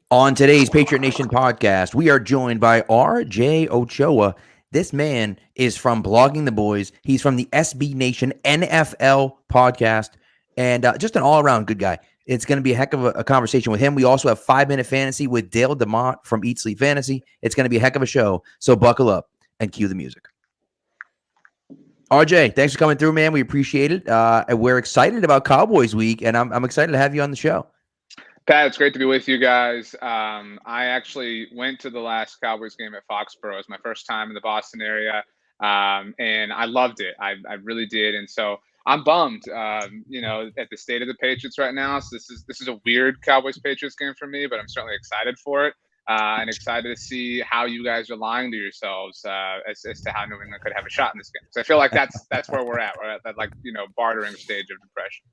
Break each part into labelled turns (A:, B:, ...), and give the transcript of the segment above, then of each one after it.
A: On today's Patriot Nation podcast, we are joined by R.J. Ochoa. This man is from Blogging the Boys. He's from the SB Nation NFL podcast, and just an all-around good guy. It's going to be a heck of a conversation with him. We also have 5-Minute Fantasy with Dale DeMont from Eat Sleep Fantasy. It's going to be a heck of a show, so buckle up and cue the music. RJ, thanks for coming through, man. We appreciate it. And we're excited about Cowboys week, and I'm excited to have you on the show.
B: Pat, it's great to be with you guys. I actually went to the last Cowboys game at Foxborough. It was my first time in the Boston area, and I loved it. I really did. And so I'm bummed, at the state of the Patriots right now. So this is a weird Cowboys-Patriots game for me, but I'm certainly excited for it and excited to see how you guys are lying to yourselves as to how New England could have a shot in this game. So I feel like that's where we're at. We're at that bartering stage of depression.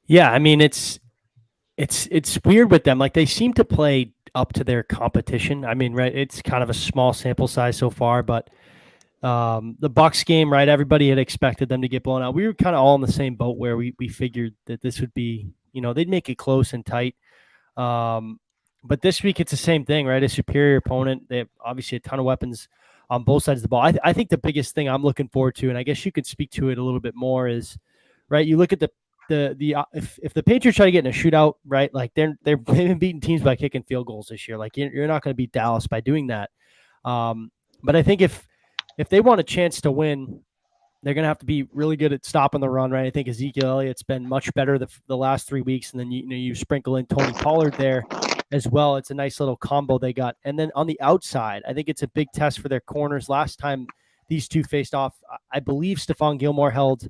C: Yeah, I mean it's weird with them. Like they seem to play up to their competition. I mean, right? It's kind of a small sample size so far, but the Bucs game, right? Everybody had expected them to get blown out. We were kind of all in the same boat where we figured that this would be, they'd make it close and tight. But this week it's the same thing, right? A superior opponent. They have obviously a ton of weapons on both sides of the ball. I think the biggest thing I'm looking forward to, and I guess you could speak to it a little bit more, is right. You look at if the Patriots try to get in a shootout, right? Like they've been beating teams by kicking field goals this year. Like you're not going to beat Dallas by doing that. But I think if they want a chance to win, they're going to have to be really good at stopping the run, right? I think Ezekiel Elliott's been much better the last 3 weeks, and then you sprinkle in Tony Pollard there as well. It's a nice little combo they got. And then on the outside, I think it's a big test for their corners. Last time these two faced off, I believe Stephon Gilmore held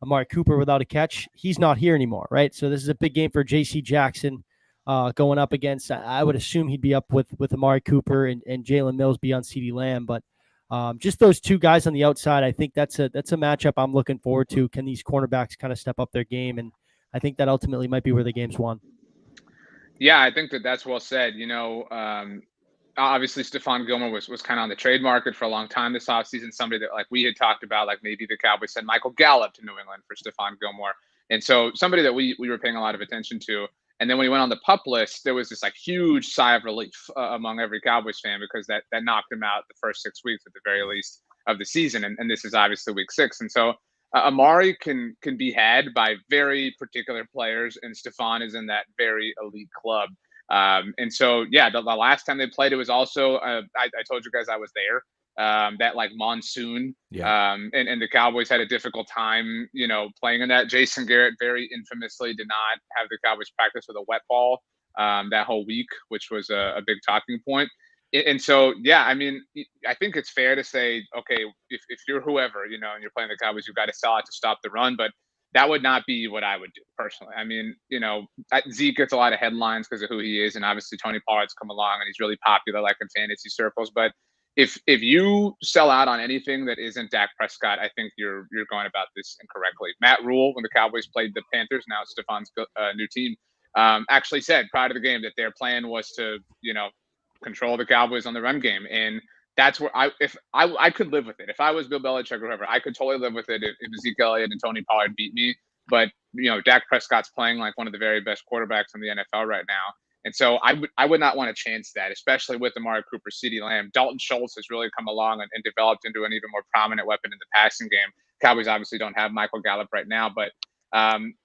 C: Amari Cooper without a catch. He's not here anymore, right? So this is a big game for J.C. Jackson going up against, I would assume he'd be up with Amari Cooper and Jalen Mills be on CeeDee Lamb. But just those two guys on the outside, I think that's a matchup I'm looking forward to. Can these cornerbacks kind of step up their game? And I think that ultimately might be where the game's won.
B: Yeah, I think that's well said. Obviously Stephon Gilmore was kind of on the trade market for a long time this offseason. Somebody that like we had talked about, like maybe the Cowboys sent Michael Gallup to New England for Stephon Gilmore. And so somebody that we were paying a lot of attention to. And then when he went on the PUP list, there was this like huge sigh of relief among every Cowboys fan because that knocked him out the first 6 weeks at the very least of the season. And this is obviously week 6. And so Amari can be had by very particular players, and Stephon is in that very elite club. And so, yeah, the last time they played, it was also, I told you guys I was there, that like monsoon.
A: Yeah.
B: And the Cowboys had a difficult time, playing in that. Jason Garrett very infamously did not have the Cowboys practice with a wet ball that whole week, which was a big talking point. And so, yeah, I mean, I think it's fair to say, okay, if you're whoever, and you're playing the Cowboys, you've got to sell out to stop the run. But that would not be what I would do personally. I mean, Zeke gets a lot of headlines because of who he is. And obviously Tony Pollard's come along and he's really popular, like in fantasy circles. But if you sell out on anything that isn't Dak Prescott, I think you're going about this incorrectly. Matt Rule, when the Cowboys played the Panthers, now it's Stephon's new team, actually said prior to the game that their plan was to, control the Cowboys on the run game. And that's where I could live with it. If I was Bill Belichick or whoever, I could totally live with it if Ezekiel Elliott and Tony Pollard beat me. But, Dak Prescott's playing like one of the very best quarterbacks in the NFL right now. And so I would not want to chance that, especially with Amari Cooper, CeeDee Lamb. Dalton Schultz has really come along and developed into an even more prominent weapon in the passing game. Cowboys obviously don't have Michael Gallup right now, but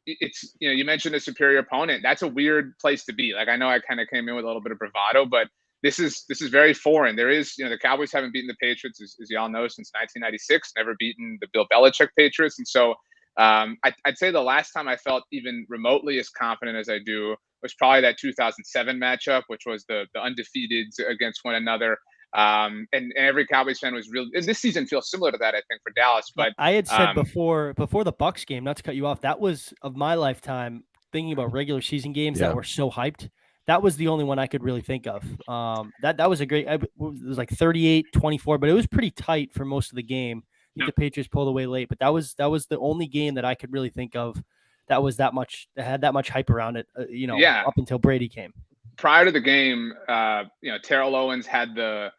B: it's, you mentioned a superior opponent. That's a weird place to be. Like, I know I kind of came in with a little bit of bravado, but this is very foreign. There is, the Cowboys haven't beaten the Patriots, as y'all know, since 1996, never beaten the Bill Belichick Patriots. And so I'd say the last time I felt even remotely as confident as I do was probably that 2007 matchup, which was the undefeateds against one another. And every Cowboys fan was really, and this season feels similar to that, I think, for Dallas. But
C: I had said before the Bucs game, not to cut you off, that was of my lifetime thinking about regular season games that were so hyped. That was the only one I could really think of. That was a great, it was like 38-24, but it was pretty tight for most of the game. I think the Patriots pulled away late, but that was the only game that I could really think of that had that much hype around it, up until Brady came.
B: Prior to the game, Terrell Owens had the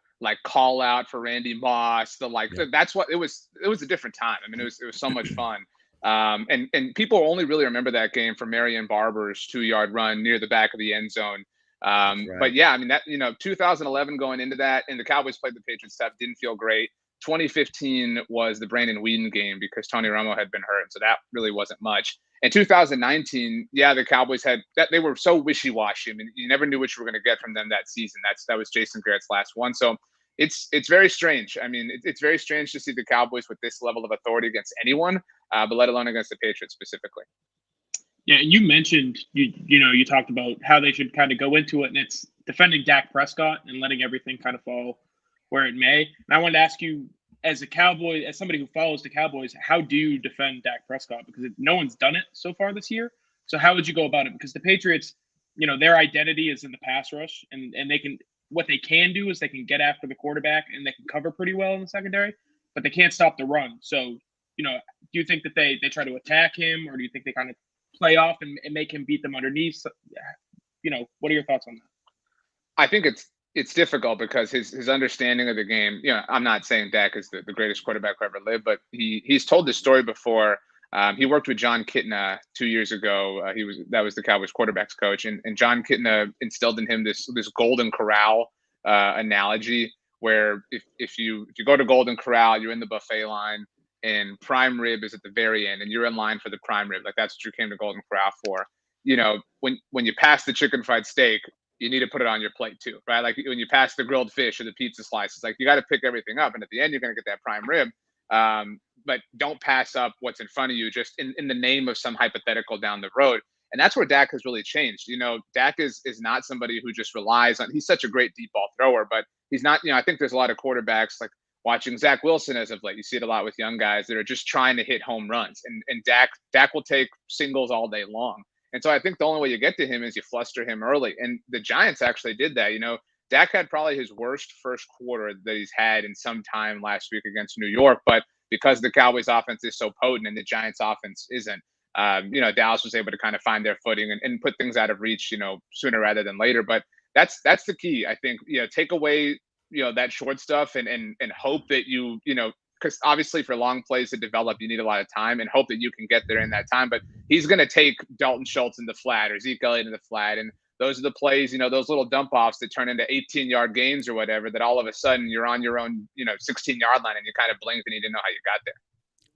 B: call out for Randy Moss. That's what it was. It was a different time. I mean, it was so much fun. And people only really remember that game for Marion Barber's 2-yard run near the back of the end zone But yeah, I mean, that, 2011 going into that, and the Cowboys played the Patriots tough, didn't feel great. 2015 was the Brandon Whedon game because Tony Romo had been hurt, so that really wasn't much. In 2019, yeah, the Cowboys had that, they were so wishy-washy. I mean, you never knew what you were going to get from them that season. That was Jason Garrett's last one. So it's very strange. I mean, it's very strange to see the Cowboys with this level of authority against anyone, but let alone against the Patriots specifically.
D: Yeah, and you mentioned you talked about how they should kind of go into it, and it's defending Dak Prescott and letting everything kind of fall where it may. And I wanted to ask you, as a Cowboy, as somebody who follows the Cowboys, how do you defend Dak Prescott? Because no one's done it so far this year. So how would you go about it? Because the Patriots, their identity is in the pass rush, and what they can do is they can get after the quarterback and they can cover pretty well in the secondary, but they can't stop the run. So, do you think that they try to attack him, or do you think they kind of play off and make him beat them underneath? What are your thoughts on that?
B: I think it's difficult because his understanding of the game, I'm not saying Dak is the greatest quarterback who ever lived, but he's told this story before. He worked with John Kitna 2 years ago. That was the Cowboys quarterbacks coach, and John Kitna instilled in him this Golden Corral analogy, where if you go to Golden Corral, you're in the buffet line, and prime rib is at the very end, and you're in line for the prime rib. Like, that's what you came to Golden Corral for. When you pass the chicken fried steak, you need to put it on your plate too, right? Like when you pass the grilled fish or the pizza slices, like you got to pick everything up, and at the end you're going to get that prime rib. But don't pass up what's in front of you just in the name of some hypothetical down the road. And that's where Dak has really changed. Dak is not somebody who just relies on. He's such a great deep ball thrower, but he's not. I think there's a lot of quarterbacks, like watching Zach Wilson as of late. You see it a lot with young guys that are just trying to hit home runs, and Dak will take singles all day long. And so I think the only way you get to him is you fluster him early. And the Giants actually did that. Dak had probably his worst first quarter that he's had in some time last week against New York. But because the Cowboys offense is so potent and the Giants offense isn't, Dallas was able to kind of find their footing and put things out of reach, sooner rather than later. But that's the key. I think, take away, that short stuff and hope that because obviously for long plays to develop, you need a lot of time, and hope that you can get there in that time. But he's going to take Dalton Schultz in the flat or Zeke Elliott in the flat. And those are the plays, those little dump offs that turn into 18-yard gains or whatever, that all of a sudden you're on your own, 16-yard line, and you kind of blinked and you didn't know how you got there.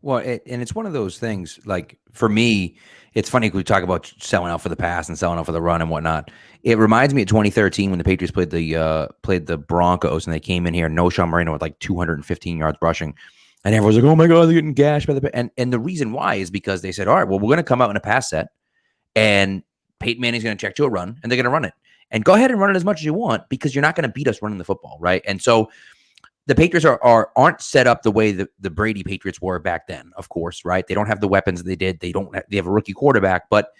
A: Well, and it's one of those things, like for me, it's funny we talk about selling out for the pass and selling out for the run and whatnot. It reminds me of 2013 when the Patriots played the Broncos, and they came in here, no Sean Marino with like 215 yards rushing. And everyone's like, oh my God, they're getting gashed by the and the reason why is because they said, all right, well, we're going to come out in a pass set, and Peyton Manning's going to check to a run, and they're going to run it. And go ahead and run it as much as you want, because you're not going to beat us running the football, right? And so the Patriots aren't set up the way the Brady Patriots were back then, of course, right? They don't have the weapons they did. They have a rookie quarterback. But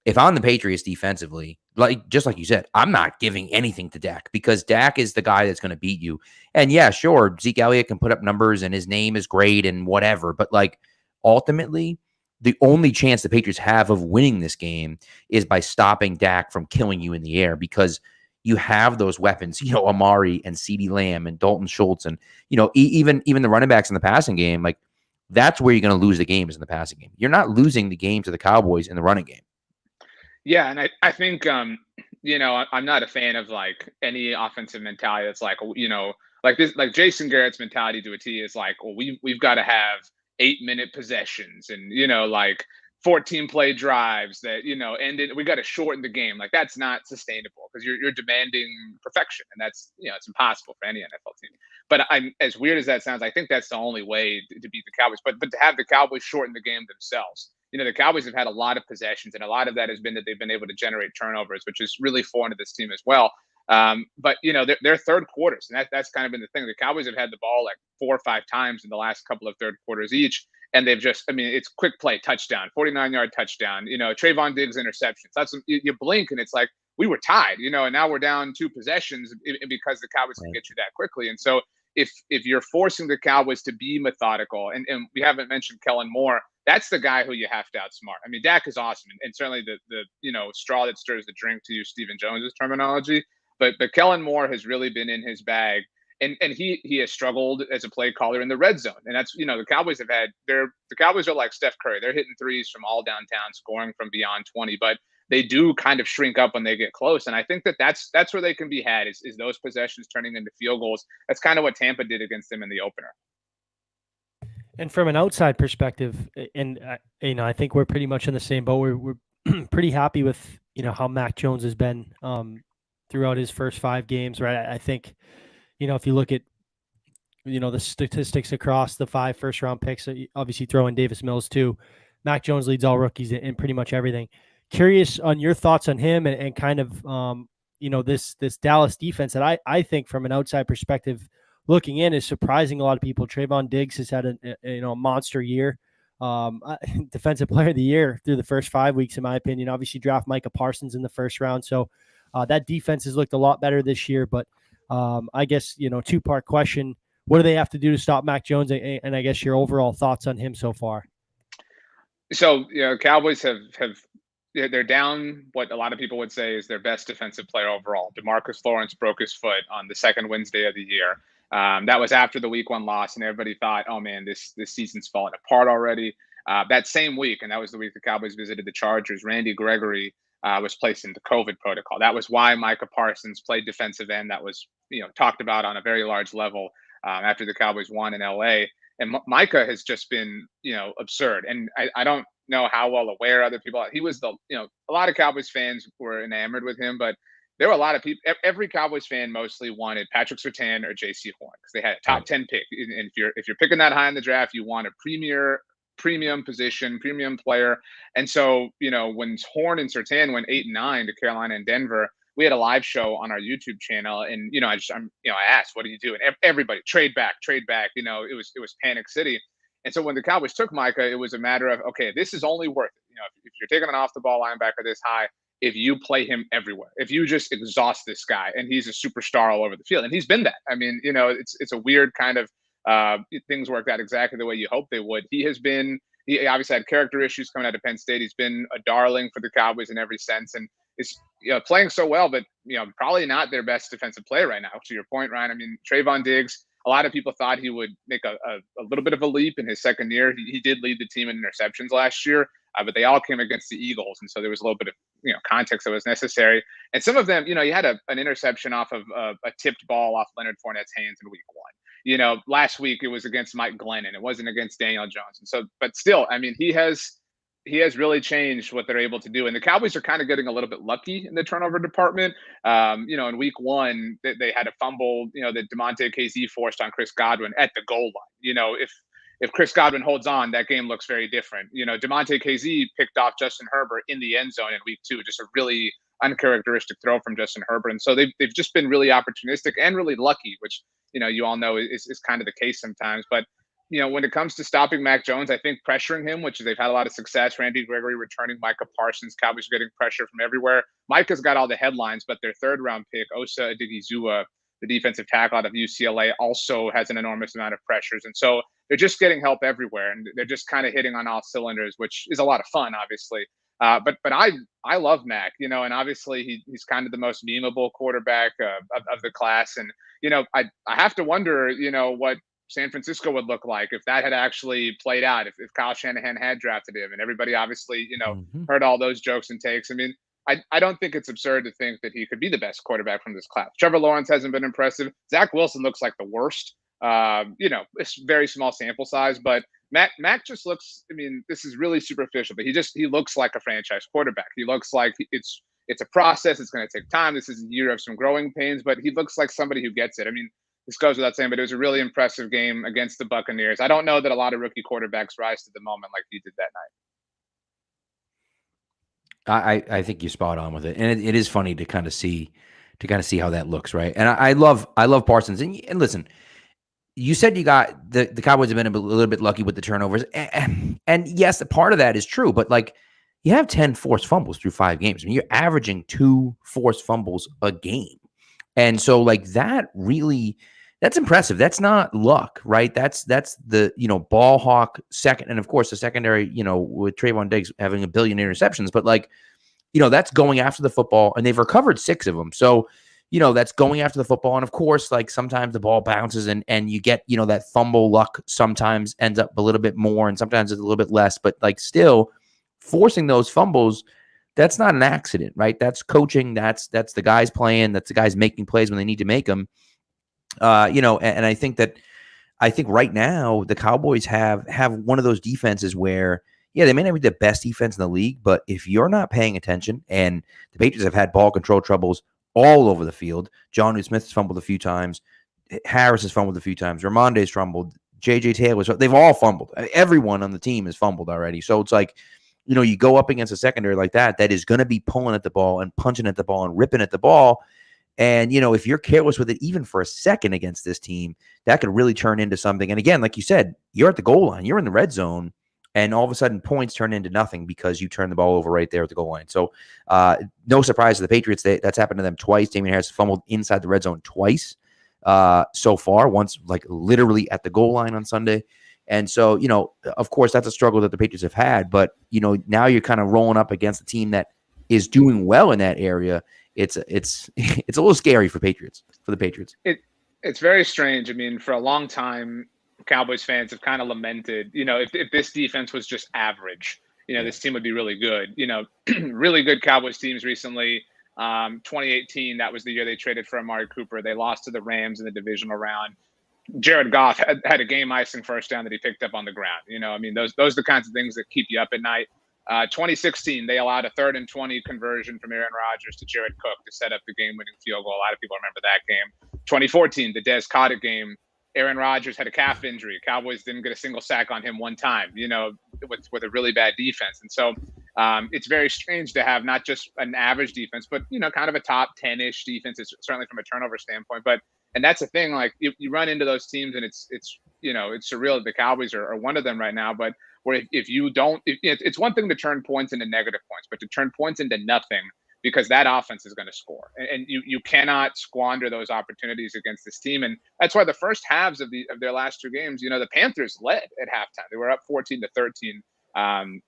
A: if I'm the Patriots defensively, just like you said, I'm not giving anything to Dak, because Dak is the guy that's going to beat you. And yeah, sure, Zeke Elliott can put up numbers and his name is great and whatever. But ultimately, the only chance the Patriots have of winning this game is by stopping Dak from killing you in the air, because you have those weapons, Amari and CeeDee Lamb and Dalton Schultz, and even the running backs in the passing game. Like, that's where you're going to lose the games in the passing game. You're not losing the game to the Cowboys in the running game.
B: Yeah, and I think I'm not a fan of like any offensive mentality that's like like Jason Garrett's mentality to a T is like, well, we've got to have 8-minute possessions and 14 play drives that we got to shorten the game. Like, that's not sustainable, because you're demanding perfection, and that's it's impossible for any NFL team. But as weird as that sounds, I think that's the only way to beat the Cowboys. But to have the Cowboys shorten the game themselves. The Cowboys have had a lot of possessions, and a lot of that has been that they've been able to generate turnovers, which is really foreign to this team as well. But they're third quarters, and that's kind of been the thing. The Cowboys have had the ball like 4 or 5 times in the last couple of third quarters each, and they've just, it's quick play touchdown, 49-yard touchdown, Trayvon Diggs interceptions. That's you blink and it's like, we were tied, and now we're down 2 possessions because the Cowboys can get you that quickly. And so if you're forcing the Cowboys to be methodical, and we haven't mentioned Kellen Moore, that's the guy who you have to outsmart. I mean, Dak is awesome, and certainly the straw that stirs the drink, to use Stephen Jones's terminology. But Kellen Moore has really been in his bag, and he has struggled as a play caller in the red zone. And that's the Cowboys have had the Cowboys are like Steph Curry. They're hitting threes from all downtown, scoring from beyond 20. But they do kind of shrink up when they get close. And I think that's where they can be had is those possessions turning into field goals. That's kind of what Tampa did against them in the opener.
C: And from an outside perspective, and I think we're pretty much in the same boat. We're pretty happy with how Mac Jones has been throughout his first 5 games, right? I think if you look at the statistics across the 5 first-round picks, obviously throw in Davis Mills too, Mac Jones leads all rookies in pretty much everything. Curious on your thoughts on him and kind of this Dallas defense that I think from an outside perspective looking in is surprising a lot of people. Trayvon Diggs has had a monster year, defensive player of the year through the first 5 weeks, in my opinion. Obviously draft Micah Parsons in the first round. So that defense has looked a lot better this year, but I guess, 2-part question. What do they have to do to stop Mac Jones? And I guess your overall thoughts on him so far.
B: So, Cowboys they're down what a lot of people would say is their best defensive player overall. DeMarcus Lawrence broke his foot on the second Wednesday of the year. That was after the week 1 loss, and everybody thought, oh man, this season's falling apart already. That same week, and that was the week the Cowboys visited the Chargers, Randy Gregory was placed into COVID protocol. That was why Micah Parsons played defensive end. That was talked about on a very large level after the Cowboys won in LA. And Micah has just been absurd. And I don't know how well aware other people are. He was a lot of Cowboys fans were enamored with him, but there were a lot of people. Every Cowboys fan mostly wanted Patrick Surtain or J.C. Horn because they had a top 10 pick. And if you're picking that high in the draft, you want a premium position, premium player. And so when Horn and Surtain went 8 and 9 to Carolina and Denver, we had a live show on our YouTube channel, and I asked, "What do you do?" And everybody trade back. It was panic city. And so when the Cowboys took Micah, it was a matter of, okay, this is only worth it. If you're taking an off the ball linebacker this high, if you play him everywhere, if you just exhaust this guy, and he's a superstar all over the field, and he's been that. I mean, it's a weird kind of things worked out exactly the way you hope they would. He obviously had character issues coming out of Penn State. He's been a darling for the Cowboys in every sense, and is playing so well, but probably not their best defensive player right now. To your point, Ryan, I mean, Trayvon Diggs, a lot of people thought he would make a little bit of a leap in his second year. He did lead the team in interceptions last year, but they all came against the Eagles, and so there was a little bit of context that was necessary. And some of them, he had an interception off of a tipped ball off Leonard Fournette's hands in week 1. Last week it was against Mike Glennon. It wasn't against Daniel Jones. And so, but still, I mean, he has really changed what they're able to do. And the Cowboys are kind of getting a little bit lucky in the turnover department. In week 1, they had a fumble, that DeMonte KZ forced on Chris Godwin at the goal line. If Chris Godwin holds on, that game looks very different. DeMonte KZ picked off Justin Herbert in the end zone in week 2, just a really uncharacteristic throw from Justin Herbert. And so they've just been really opportunistic and really lucky, which, you all know is kind of the case sometimes. But when it comes to stopping Mac Jones, I think pressuring him, which they've had a lot of success. Randy Gregory returning Micah Parsons. Cowboys are getting pressure from everywhere. Micah's got all the headlines, but their 3rd-round pick, Osa Odigizua, the defensive tackle out of UCLA, also has an enormous amount of pressures. And so they're just getting help everywhere, and they're just kind of hitting on all cylinders, which is a lot of fun, obviously. But I love Mac, and obviously he's kind of the most memeable quarterback of the class. And, I have to wonder, what San Francisco would look like if that had actually played out, if Kyle Shanahan had drafted him, and everybody obviously, heard all those jokes and takes. I mean, I don't think it's absurd to think that he could be the best quarterback from this class. Trevor Lawrence hasn't been impressive. Zach Wilson looks like the worst. It's very small sample size, but Mac just looks, I mean, this is really superficial, but he looks like a franchise quarterback. He looks like it's a process. It's going to take time. This is a year of some growing pains, but he looks like somebody who gets it. I mean, this goes without saying, but it was a really impressive game against the Buccaneers. I don't know that a lot of rookie quarterbacks rise to the moment like he did that night.
A: I think you're spot on with it, and it is funny to kind of see how that looks, right? And I love Parsons. And listen, you said you got the Cowboys have been a little bit lucky with the turnovers, and yes, part of that is true. But like, you have 10 forced fumbles through 5 games. I mean, you're averaging 2 forced fumbles a game, and so like that really. That's impressive. That's not luck, right? That's the, ball hawk second. And of course the secondary, with Trayvon Diggs having a billion interceptions, but like, that's going after the football, and they've recovered 6 of them. So, that's going after the football. And of course, like sometimes the ball bounces and you get, that fumble luck sometimes ends up a little bit more and sometimes it's a little bit less, but like still forcing those fumbles, that's not an accident, right? That's coaching. That's the guys playing. That's the guys making plays when they need to make them. And I think right now the Cowboys have one of those defenses where, yeah, they may not be the best defense in the league, but if you're not paying attention, and the Patriots have had ball control troubles all over the field. Jonnu Smith has fumbled a few times. Harris has fumbled a few times. Ramonde's fumbled. J.J. Taylor's. They've all fumbled. Everyone on the team has fumbled already. So it's like, you go up against a secondary like that is going to be pulling at the ball and punching at the ball and ripping at the ball. And, if you're careless with it, even for a second against this team, that could really turn into something. And again, like you said, you're at the goal line, you're in the red zone, and all of a sudden points turn into nothing because you turn the ball over right there at the goal line. So no surprise to the Patriots. That's happened to them twice. Damon Harris fumbled inside the red zone twice so far, once like literally at the goal line on Sunday. And so, of course, that's a struggle that the Patriots have had. But, now you're kind of rolling up against a team that is doing well in that area. It's a little scary for the Patriots.
B: It's very strange. I mean, for a long time, Cowboys fans have kind of lamented, if this defense was just average, this team would be really good. Really good Cowboys teams recently. 2018, that was the year they traded for Amari Cooper. They lost to the Rams in the divisional round. Jared Goff had a game-icing first down that he picked up on the ground. Those are the kinds of things that keep you up at night. 2016, they allowed a 3rd and 20 conversion from Aaron Rodgers to Jared Cook to set up the game-winning field goal. A lot of people remember that game. 2014, the Des Cottet game, Aaron Rodgers had a calf injury. Cowboys didn't get a single sack on him one time, with a really bad defense. And so it's very strange to have not just an average defense, but, kind of a top 10-ish defense. It's certainly from a turnover standpoint. And that's the thing, like you run into those teams and it's surreal that the Cowboys are one of them right now. But where if you don't, it's one thing to turn points into negative points, but to turn points into nothing, because that offense is going to score, and you cannot squander those opportunities against this team. And that's why the first halves of their last 2 games, the Panthers led at halftime. They were up 14-13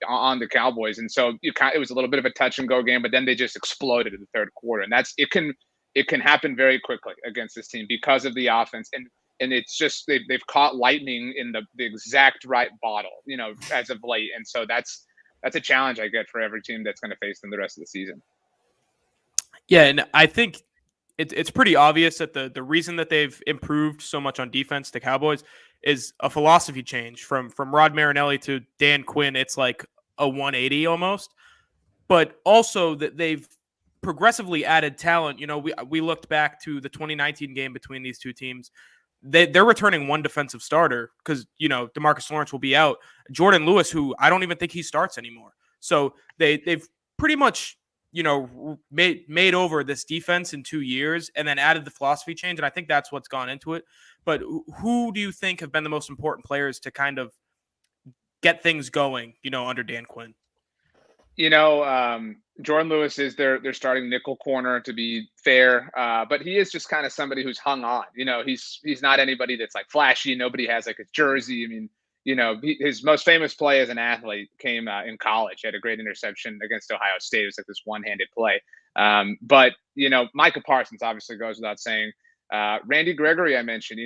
B: on the Cowboys, and so it was a little bit of a touch and go game. But then they just exploded in the third quarter, and it can happen very quickly against this team because of the offense. And it's just they've caught lightning in the exact right bottle, as of late. And so that's a challenge I get for every team that's going to face them the rest of the season.
E: Yeah, and I think it's pretty obvious that the reason that they've improved so much on defense, the Cowboys, is a philosophy change from Rod Marinelli to Dan Quinn. It's like a 180 almost, but also that they've progressively added talent. We looked back to the 2019 game between these two teams. They're returning one defensive starter because, DeMarcus Lawrence will be out. Jordan Lewis, who I don't even think he starts anymore. So they've pretty much, made over this defense in 2 years and then added the philosophy change. And I think that's what's gone into it. But who do you think have been the most important players to kind of get things going, under Dan Quinn?
B: Jordan Lewis is their starting nickel corner, to be fair, but he is just kind of somebody who's hung on. He's not anybody that's like flashy. Nobody has like a jersey. I mean, his most famous play as an athlete came in college. He had a great interception against Ohio State. It was like this one-handed play. But Micah Parsons obviously goes without saying. Randy Gregory, I mentioned.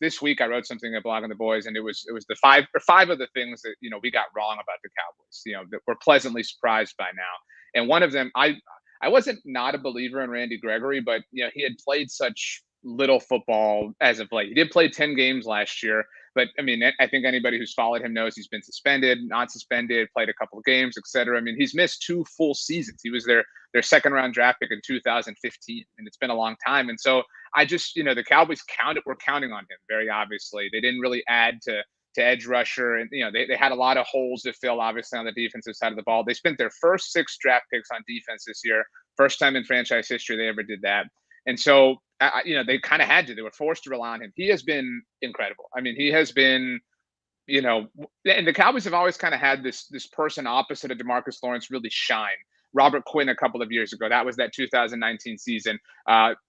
B: This week I wrote something at Blog on the Boys, and it was the five of the things that we got wrong about the Cowboys. That we're pleasantly surprised by now. And one of them, I wasn't not a believer in Randy Gregory, but he had played such little football as of late. He did play 10 games last year, but I mean, I think anybody who's followed him knows he's been suspended, not suspended, played a couple of games, etc. I mean, he's missed 2 full seasons. He was their second-round draft pick in 2015, and it's been a long time. And so I just, the Cowboys were counting on him very obviously. They didn't really add to edge rusher, and they had a lot of holes to fill obviously on the defensive side of the ball. They spent their first 6 draft picks on defense this year, first time in franchise history they ever did that. And so they kind of had to. They were forced to rely on him. He has been incredible. I mean, he has been, and the Cowboys have always kind of had this person opposite of DeMarcus Lawrence really shine. Robert Quinn a couple of years ago. That was that 2019 season.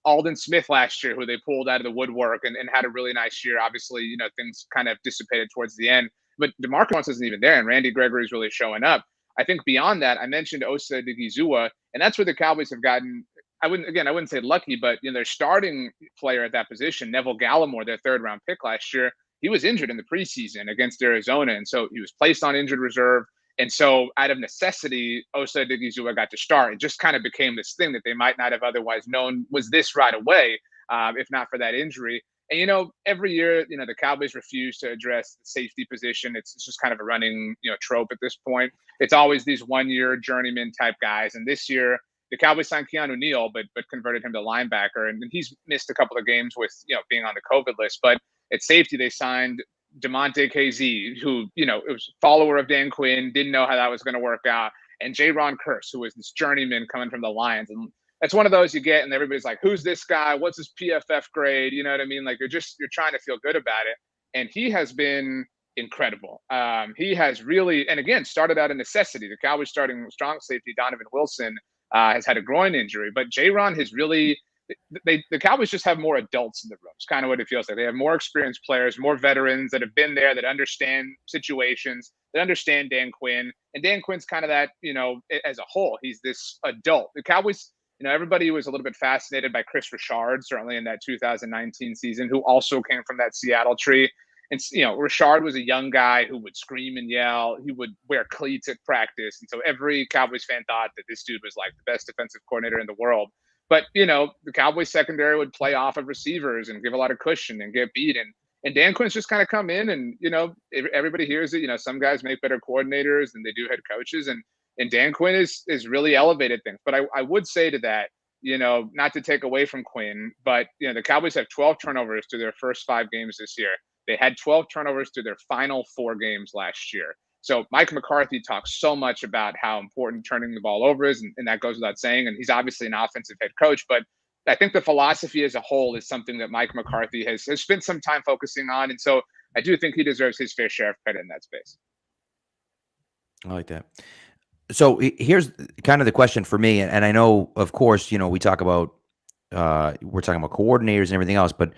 B: Aldon Smith last year, who they pulled out of the woodwork and had a really nice year. Obviously, things kind of dissipated towards the end. But DeMarcus Lawrence isn't even there, and Randy Gregory is really showing up. I think beyond that, I mentioned Osa Odighizuwa, and that's where the Cowboys have gotten – I wouldn't say lucky, but their starting player at that position, Neville Gallimore, their 3rd-round pick last year, he was injured in the preseason against Arizona, and so he was placed on injured reserve. And so out of necessity, Osa Odighizuwa got to start. It just kind of became this thing that they might not have otherwise known was this right away, if not for that injury. And, every year, the Cowboys refuse to address the safety position. It's just kind of a running, trope at this point. It's always these 1-year journeyman type guys. And this year, the Cowboys signed Keanu Neal, but converted him to linebacker. And he's missed a couple of games with, being on the COVID list. But at safety, they signed DeMonte KZ, who, it was a follower of Dan Quinn, didn't know how that was going to work out. And J-Ron Curse, who was this journeyman coming from the Lions. And that's one of those you get, and everybody's like, who's this guy? What's his PFF grade? You know what I mean? Like, you're trying to feel good about it. And he has been incredible. He has really, and again, started out of necessity. The Cowboys starting strong safety, Donovan Wilson, has had a groin injury, but J-Ron has really, the Cowboys just have more adults in the room. It's kind of what it feels like. They have more experienced players, more veterans that have been there, that understand situations, that understand Dan Quinn. And Dan Quinn's kind of that, as a whole, he's this adult. The Cowboys, everybody was a little bit fascinated by Chris Richard, certainly in that 2019 season, who also came from that Seattle tree. And, Richard was a young guy who would scream and yell. He would wear cleats at practice. And so every Cowboys fan thought that this dude was like the best defensive coordinator in the world. But, the Cowboys secondary would play off of receivers and give a lot of cushion and get beat. And Dan Quinn's just kind of come in and, everybody hears it. Some guys make better coordinators than they do head coaches. And Dan Quinn is really elevated things. But I would say to that, not to take away from Quinn, but, the Cowboys have 12 turnovers to their first 5 games this year. They had 12 turnovers to their final 4 games last year. So Mike McCarthy talks so much about how important turning the ball over is, and that goes without saying. And he's obviously an offensive head coach, but I think the philosophy as a whole is something that Mike McCarthy has spent some time focusing on. And so I do think he deserves his fair share of credit in that space.
A: I like that. So here's kind of the question for me. And I know, of course, we talk about, we're talking about coordinators and everything else, but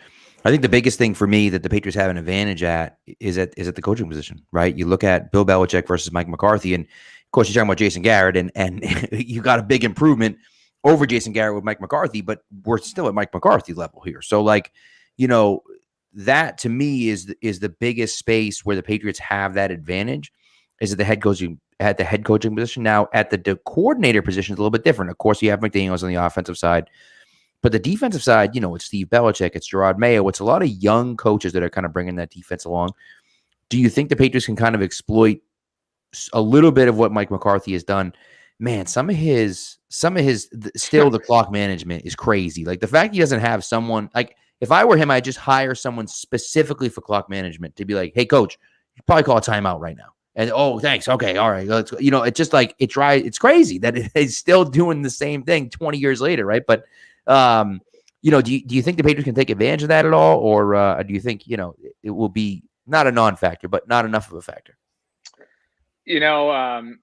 A: I think the biggest thing for me that the Patriots have an advantage at is at the coaching position, right? You look at Bill Belichick versus Mike McCarthy, and of course you're talking about Jason Garrett, and you got a big improvement over Jason Garrett with Mike McCarthy, but we're still at Mike McCarthy level here. So that to me is the biggest space where the Patriots have that advantage is at the head coaching position. Now at the coordinator position is a little bit different. Of course, you have McDaniels on the offensive side. But the defensive side, it's Steve Belichick, it's Gerard Mayo, it's a lot of young coaches that are kind of bringing that defense along. Do you think the Patriots can kind of exploit a little bit of what Mike McCarthy has done? Man, some of his still the clock management is crazy. Like the fact he doesn't have someone, like if I were him, I'd just hire someone specifically for clock management to be like, hey, coach, you probably call a timeout right now. And oh, thanks. Okay, all right, let's go. It's just like it's crazy that he's still doing the same thing 20 years later, right? But do you think the Patriots can take advantage of that at all, or do you think it will be not a non-factor, but not enough of a factor?
B: It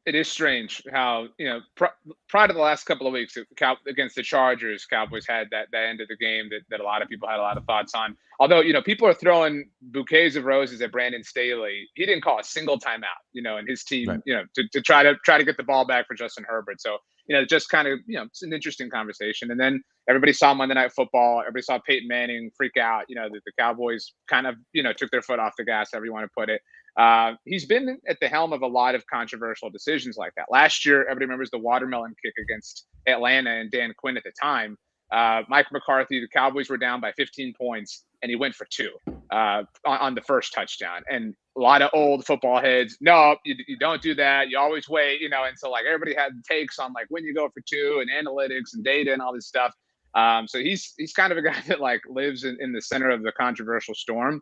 B: is strange how prior to the last couple of weeks against the Chargers, Cowboys had that end of the game that a lot of people had a lot of thoughts on. Although people are throwing bouquets of roses at Brandon Staley, he didn't call a single timeout. And his team, right, to try to get the ball back for Justin Herbert. So just kind of it's an interesting conversation. And then everybody saw Monday Night Football. Everybody saw Peyton Manning freak out. The Cowboys kind of took their foot off the gas, however you want to put it. He's been at the helm of a lot of controversial decisions like that. Last year, everybody remembers the watermelon kick against Atlanta and Dan Quinn at the time. Mike McCarthy, the Cowboys were down by 15 points, and he went for 2 on the first touchdown. And a lot of old football heads, no, you don't do that. You always wait, and so like everybody had takes on like when you go for 2 and analytics and data and all this stuff. So he's kind of a guy that like lives in the center of the controversial storm.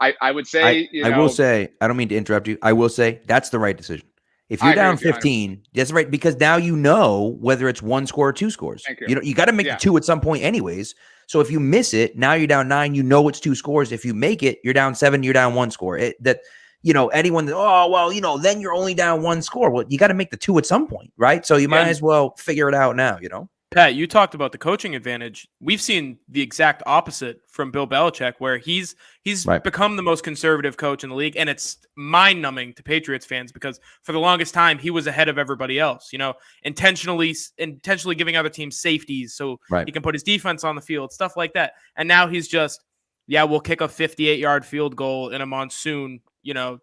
B: I would say,
A: I will say, I don't mean to interrupt you. I will say that's the right decision. If you're down 15, that's right, because now whether it's 1 score or 2 scores. You got to make the 2 at some point anyways. So if you miss it, now you're down 9, it's 2 scores. If you make it, you're down 7, you're down 1 score. Anyone that, then you're only down 1 score. Well, you got to make the 2 at some point, right? So you might as well figure it out now,
E: Pat, you talked about the coaching advantage. We've seen the exact opposite from Bill Belichick, where he's right, become the most conservative coach in the league, and it's mind-numbing to Patriots fans because for the longest time he was ahead of everybody else. Intentionally giving other teams safeties so right, he can put his defense on the field, stuff like that. And now he's just, we'll kick a 58-yard field goal in a monsoon,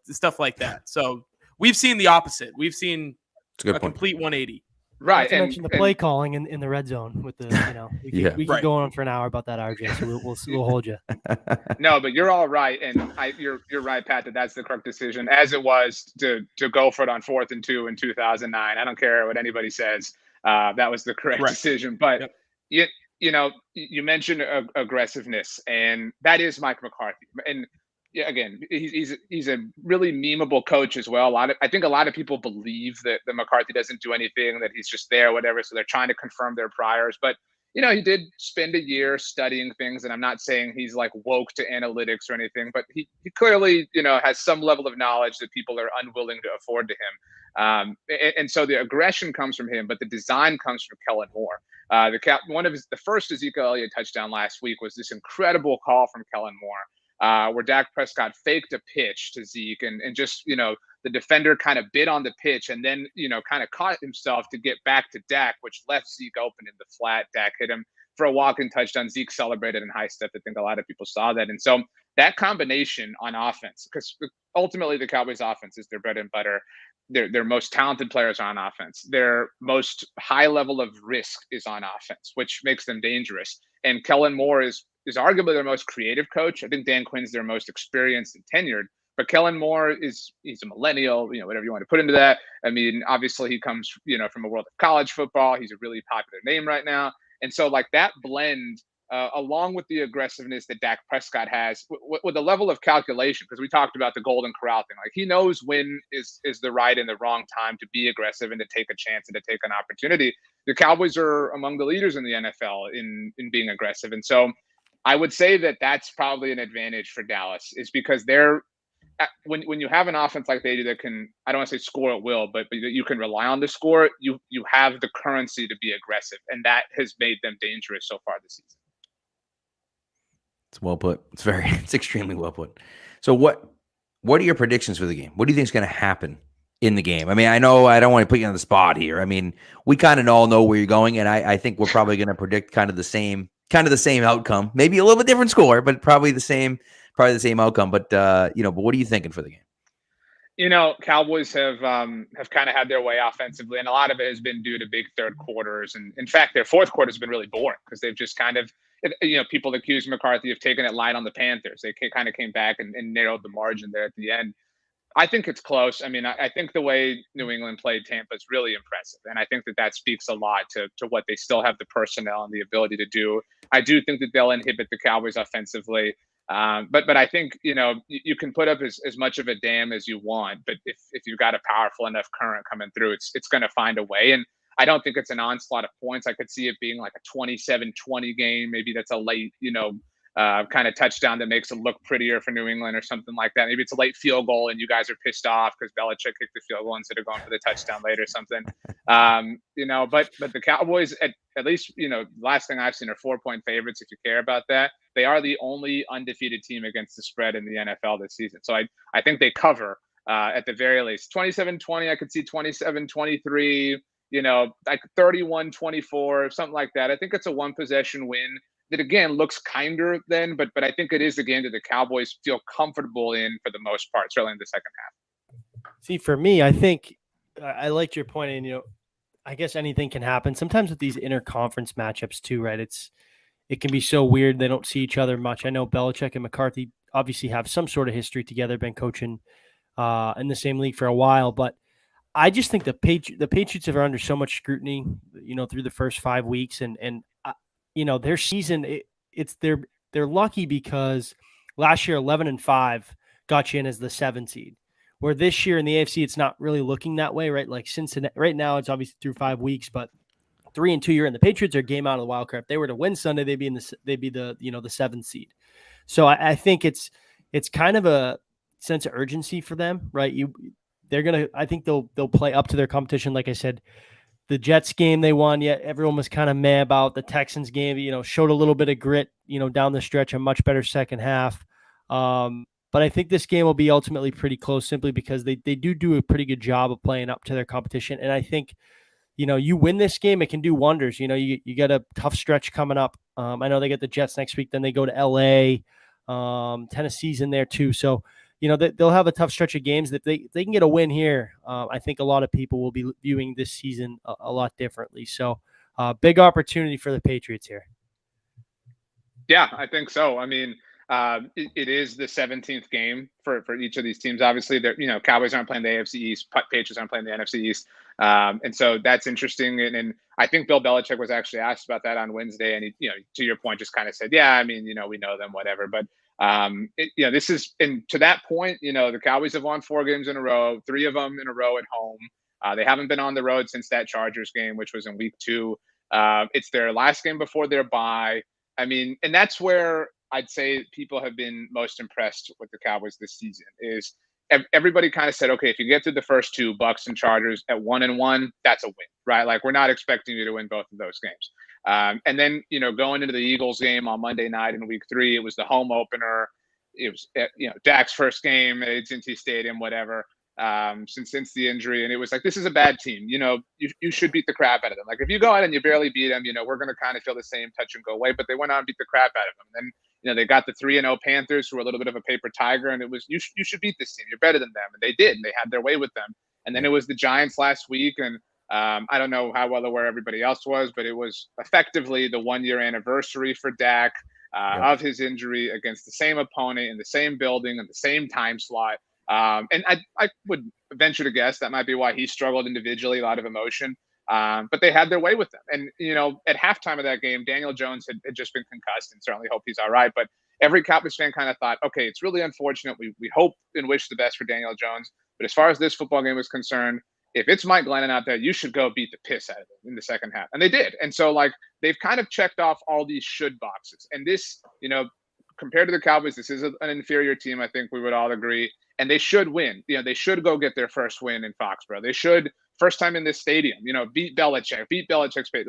E: stuff like that. So We've seen the opposite. We've seen
A: It's a good
E: a
A: point.
E: complete 180.
C: Not
B: Right.
C: to mention the play calling in the red zone with the, we could go on for an hour about that, RJ. So we'll hold you.
B: No, but you're all right, and you're right, Pat. That's the correct decision, as it was to go for it on 4th and 2 in 2009. I don't care what anybody says. That was the correct decision. But you mentioned aggressiveness, and that is Mike McCarthy. And again, he's a really memeable coach as well. I think a lot of people believe that McCarthy doesn't do anything, that he's just there, whatever. So they're trying to confirm their priors, but. He did spend a year studying things, and I'm not saying he's like woke to analytics or anything, but he clearly, has some level of knowledge that people are unwilling to afford to him. And so the aggression comes from him, but the design comes from Kellen Moore. The first Ezekiel Elliott touchdown last week was this incredible call from Kellen Moore, where Dak Prescott faked a pitch to Zeke and just, the defender kind of bit on the pitch and then, kind of caught himself to get back to Dak, which left Zeke open in the flat. Dak hit him for a walk-in touchdown. Zeke celebrated and high-stepped. I think a lot of people saw that. And so that combination on offense, because ultimately the Cowboys offense is their bread and butter. Their most talented players are on offense. Their most high level of risk is on offense, which makes them dangerous. And Kellen Moore is arguably their most creative coach. I think Dan Quinn's their most experienced and tenured. But Kellen Moore he's a millennial, whatever you want to put into that. I mean, obviously he comes, from a world of college football. He's a really popular name right now. And so like that blend, along with the aggressiveness that Dak Prescott has with a level of calculation, because we talked about the golden corral thing, like he knows when is the right and the wrong time to be aggressive and to take a chance and to take an opportunity. The Cowboys are among the leaders in the NFL in being aggressive. And so I would say that that's probably an advantage for Dallas, is because when you have an offense like they do that can, I don't want to say score at will, but you can rely on the score, you have the currency to be aggressive. And that has made them dangerous so far this season.
A: It's well put. It's extremely well put. So what are your predictions for the game? What do you think is going to happen in the game? I mean, I know I don't want to put you on the spot here. I mean, we kind of all know where you're going, and I think we're probably going to predict kind of the same outcome. Maybe a little bit different score, but probably the same outcome. But but what are you thinking for the game?
B: Cowboys have kind of had their way offensively, and a lot of it has been due to big third quarters. And in fact, their fourth quarter has been really boring because they've just kind of, people accuse McCarthy of taking it light on the Panthers. They kind of came back and narrowed the margin there at the end. I think it's close. I mean, I think the way New England played Tampa is really impressive. And I think that speaks a lot to what they still have the personnel and the ability to do. I do think that they'll inhibit the Cowboys offensively. But I think, you can put up as much of a dam as you want, but if you've got a powerful enough current coming through, it's going to find a way. And I don't think it's an onslaught of points. I could see it being like a 27-20 game. Maybe that's a late, kind of touchdown that makes it look prettier for New England or something like that. Maybe it's a late field goal and you guys are pissed off because Belichick kicked the field goal instead of going for the touchdown late or something. But the Cowboys, at least, last thing I've seen are 4-point favorites. If you care about that, they are the only undefeated team against the spread in the NFL this season. So I think they cover at the very least. 27-20, I could see 27-23, like 31-24, something like that. I think it's a one possession win that, again, looks kinder than, but I think it is the game that the Cowboys feel comfortable in for the most part, certainly in the second half.
C: See, for me, I think I liked your point, and I guess anything can happen. Sometimes with these interconference matchups too, right? It can be so weird. They don't see each other much. I know Belichick and McCarthy obviously have some sort of history together, been coaching in the same league for a while, but I just think the Patriots are under so much scrutiny, through the first 5 weeks, and their season, they're lucky because last year 11-5 got you in as the 7 seed. Where this year in the AFC, it's not really looking that way, right? Like Cincinnati, right now it's obviously through 5 weeks, but 3-2 you're in. The Patriots are a game out of the wild card. If they were to win Sunday, they'd be the 7th seed. So I think it's kind of a sense of urgency for them, right? I think they'll play up to their competition. Like I said, the Jets game they won, yet everyone was kind of mad about. The Texans game, showed a little bit of grit, down the stretch, a much better second half. But I think this game will be ultimately pretty close simply because they do a pretty good job of playing up to their competition. And I think, you win this game, it can do wonders. You get a tough stretch coming up. I know they get the Jets next week, then they go to LA. Tennessee's in there too. So, they'll have a tough stretch of games that they can get a win here. I think a lot of people will be viewing this season a lot differently. So big opportunity for the Patriots here.
B: Yeah, I think so. I mean, it is the 17th game for each of these teams. Obviously, Cowboys aren't playing the AFC East, Patriots aren't playing the NFC East, and so that's interesting. And I think Bill Belichick was actually asked about that on Wednesday, and he, to your point, just kind of said, "Yeah, I mean, we know them, whatever." But this is, and to that point, the Cowboys have won 4 games in a row, 3 of them in a row at home. They haven't been on the road since that Chargers game, which was in week 2. It's their last game before their bye. I mean, and that's where I'd say people have been most impressed with the Cowboys this season. Is everybody kind of said, okay, if you get through the first 2, Bucks and Chargers at 1-1, that's a win, right? Like, we're not expecting you to win both of those games. And then, going into the Eagles game on Monday night in week 3, it was the home opener. It was, Dak's first game at AT&T Stadium, whatever. Since the injury, and it was like, this is a bad team. You should beat the crap out of them. Like, if you go out and you barely beat them, we're going to kind of feel the same touch and go away. But they went out and beat the crap out of them. And then, they got the 3-0 Panthers, who were a little bit of a paper tiger, and it was you should beat this team. You're better than them, and they did. And they had their way with them. And then it was the Giants last week, and I don't know how well aware everybody else was, but it was effectively the 1-year anniversary for Dak of his injury against the same opponent in the same building in the same time slot. And I would venture to guess that might be why he struggled individually, a lot of emotion. But they had their way with them. And, at halftime of that game, Daniel Jones had just been concussed, and certainly hope he's all right. But every Cowboys fan kind of thought, okay, it's really unfortunate. We hope and wish the best for Daniel Jones. But as far as this football game is concerned, if it's Mike Glennon out there, you should go beat the piss out of him in the second half. And they did. And so, they've kind of checked off all these should boxes. And this, compared to the Cowboys, this is an inferior team. I think we would all agree. And they should win. They should go get their first win in Foxborough. They should, first time in this stadium, beat Belichick, beat Belichick's pace.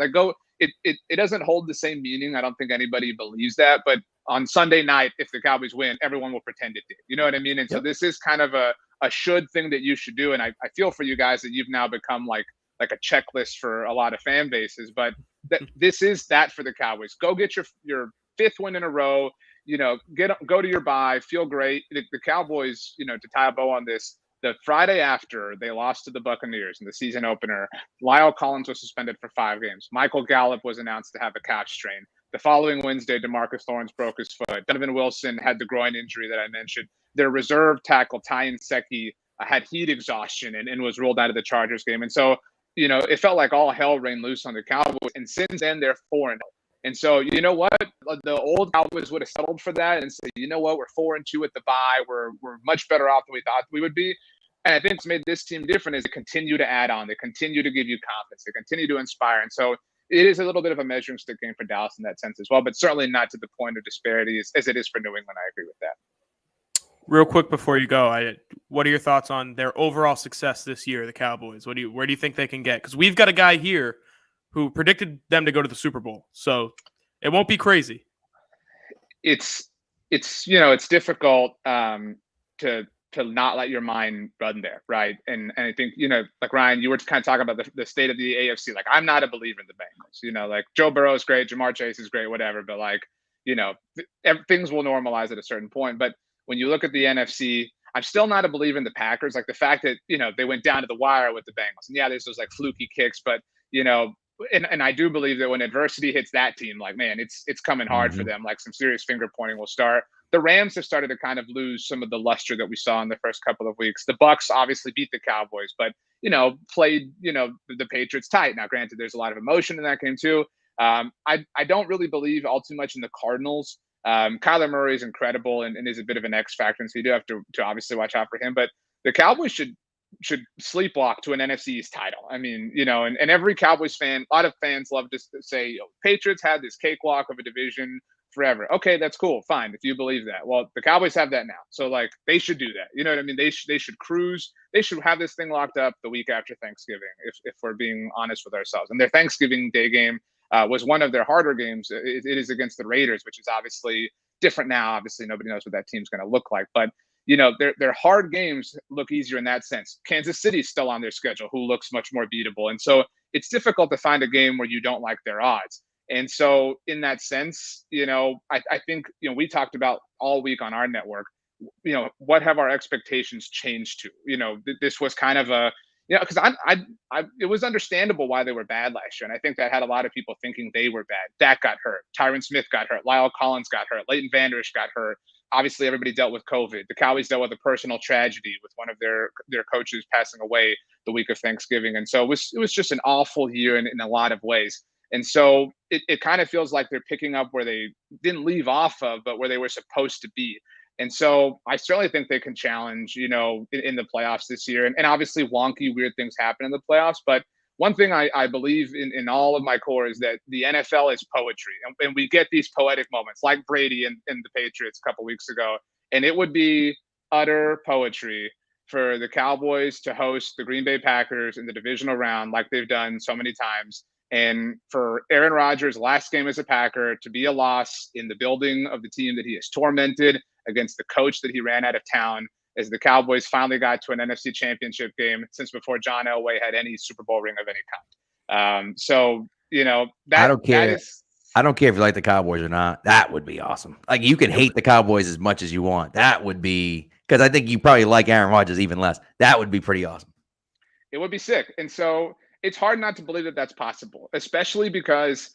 B: It doesn't hold the same meaning. I don't think anybody believes that. But on Sunday night, if the Cowboys win, everyone will pretend it did. You know what I mean? And so this is kind of a should thing that you should do. And I feel for you guys that you've now become like a checklist for a lot of fan bases. But this is that for the Cowboys. Go get your 5th win in a row. Go to your bye, feel great. The Cowboys, to tie a bow on this, the Friday after they lost to the Buccaneers in the season opener, Lyle Collins was suspended for 5 games. Michael Gallup was announced to have a calf strain. The following Wednesday, DeMarcus Lawrence broke his foot. Donovan Wilson had the groin injury that I mentioned. Their reserve tackle, Ty Nsekhe, had heat exhaustion and was ruled out of the Chargers game. And so, it felt like all hell rained loose on the Cowboys. And since then, they're 4-0. And so, you know what? The old Cowboys would have settled for that and said, you know what? We're 4-2 at the bye. We're much better off than we thought we would be. And I think what's made this team different is they continue to add on. They continue to give you confidence. They continue to inspire. And so it is a little bit of a measuring stick game for Dallas in that sense as well, but certainly not to the point of disparity as it is for New England. I agree with that.
E: Real quick before you go, what are your thoughts on their overall success this year, the Cowboys? Where do you think they can get? Because we've got a guy here who predicted them to go to the Super Bowl. So it won't be crazy.
B: It's difficult to not let your mind run there, right? And I think, like Ryan, you were kind of talking about the state of the AFC. Like, I'm not a believer in the Bengals. Like, Joe Burrow is great, Jamar Chase is great, whatever. But things will normalize at a certain point. But when you look at the NFC, I'm still not a believer in the Packers. Like, the fact that, they went down to the wire with the Bengals. And yeah, there's those fluky kicks, but and I do believe that when adversity hits that team, man, it's coming hard for them. Some serious finger pointing will start. The Rams have started to kind of lose some of the luster that we saw in the first couple of weeks. The Bucks obviously beat the Cowboys, but played the Patriots tight. Now, granted, there's a lot of emotion in that game too. I don't really believe all too much in the Cardinals. Kyler Murray is incredible and is a bit of an X factor, and so you do have to obviously watch out for him. But the Cowboys should sleepwalk to an NFC East title. I mean, and every Cowboys fan, a lot of fans love to say, Patriots had this cakewalk of a division forever. Okay, that's cool. Fine. If you believe that. Well, the Cowboys have that now. So they should do that. You know what I mean? They should cruise. They should have this thing locked up the week after Thanksgiving, if we're being honest with ourselves. And their Thanksgiving Day game was one of their harder games. It is against the Raiders, which is obviously different now. Obviously, nobody knows what that team's going to look like. But their hard games look easier in that sense. Kansas City's still on their schedule, who looks much more beatable. And so it's difficult to find a game where you don't like their odds. And so in that sense, I think, we talked about all week on our network, what have our expectations changed to? This was kind of a, because it was understandable why they were bad last year. And I think that had a lot of people thinking they were bad. Dak got hurt. Tyron Smith got hurt. Lyle Collins got hurt. Leighton Vander Esch got hurt. Obviously, everybody dealt with COVID. The Cowboys dealt with a personal tragedy with one of their coaches passing away the week of Thanksgiving. And so it was just an awful year in a lot of ways. And so it kind of feels like they're picking up where they didn't leave off of, but where they were supposed to be. And so I certainly think they can challenge, in the playoffs this year. And obviously wonky, weird things happen in the playoffs. But one thing I believe in all of my core is that the NFL is poetry. And we get these poetic moments like Brady and the Patriots a couple weeks ago. And it would be utter poetry for the Cowboys to host the Green Bay Packers in the divisional round like they've done so many times. And for Aaron Rodgers' last game as a Packer to be a loss in the building of the team that he has tormented against the coach that he ran out of town, as the Cowboys finally got to an NFC championship game since before John Elway had any Super Bowl ring of any kind.
A: I don't care. I don't care if you like the Cowboys or not. That would be awesome. Like, you can hate the Cowboys as much as you want. That would be, because I think you probably like Aaron Rodgers even less. That would be pretty awesome.
B: It would be sick. And so it's hard not to believe that that's possible, especially because,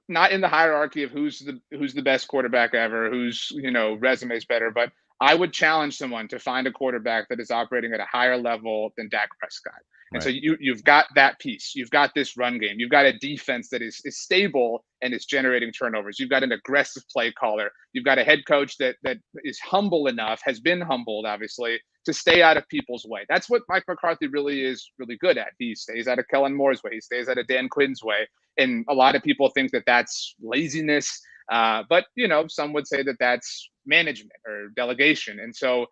B: not in the hierarchy of who's the best quarterback ever, whose, resume is better, but I would challenge someone to find a quarterback that is operating at a higher level than Dak Prescott. And so you've got that piece. You've got this run game. You've got a defense that is stable and is generating turnovers. You've got an aggressive play caller. You've got a head coach that is humble enough, has been humbled, obviously, to stay out of people's way. That's what Mike McCarthy really is really good at. He stays out of Kellen Moore's way. He stays out of Dan Quinn's way. And a lot of people think that that's laziness. But, some would say that that's management or delegation. And so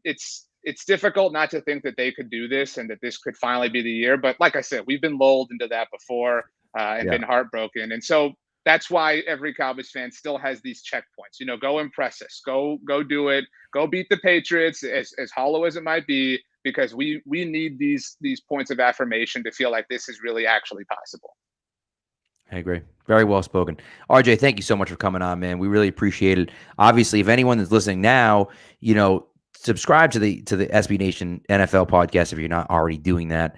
B: it's difficult not to think that they could do this and that this could finally be the year. But like I said, we've been lulled into that before and been heartbroken. And so that's why every Cowboys fan still has these checkpoints. Go impress us. Go do it. Go beat the Patriots, as hollow as it might be, because we need these points of affirmation to feel like this is really actually possible.
A: I agree. Very well spoken. RJ, thank you so much for coming on, man. We really appreciate it. Obviously, if anyone that's listening now, subscribe to the SB Nation NFL podcast if you're not already doing that.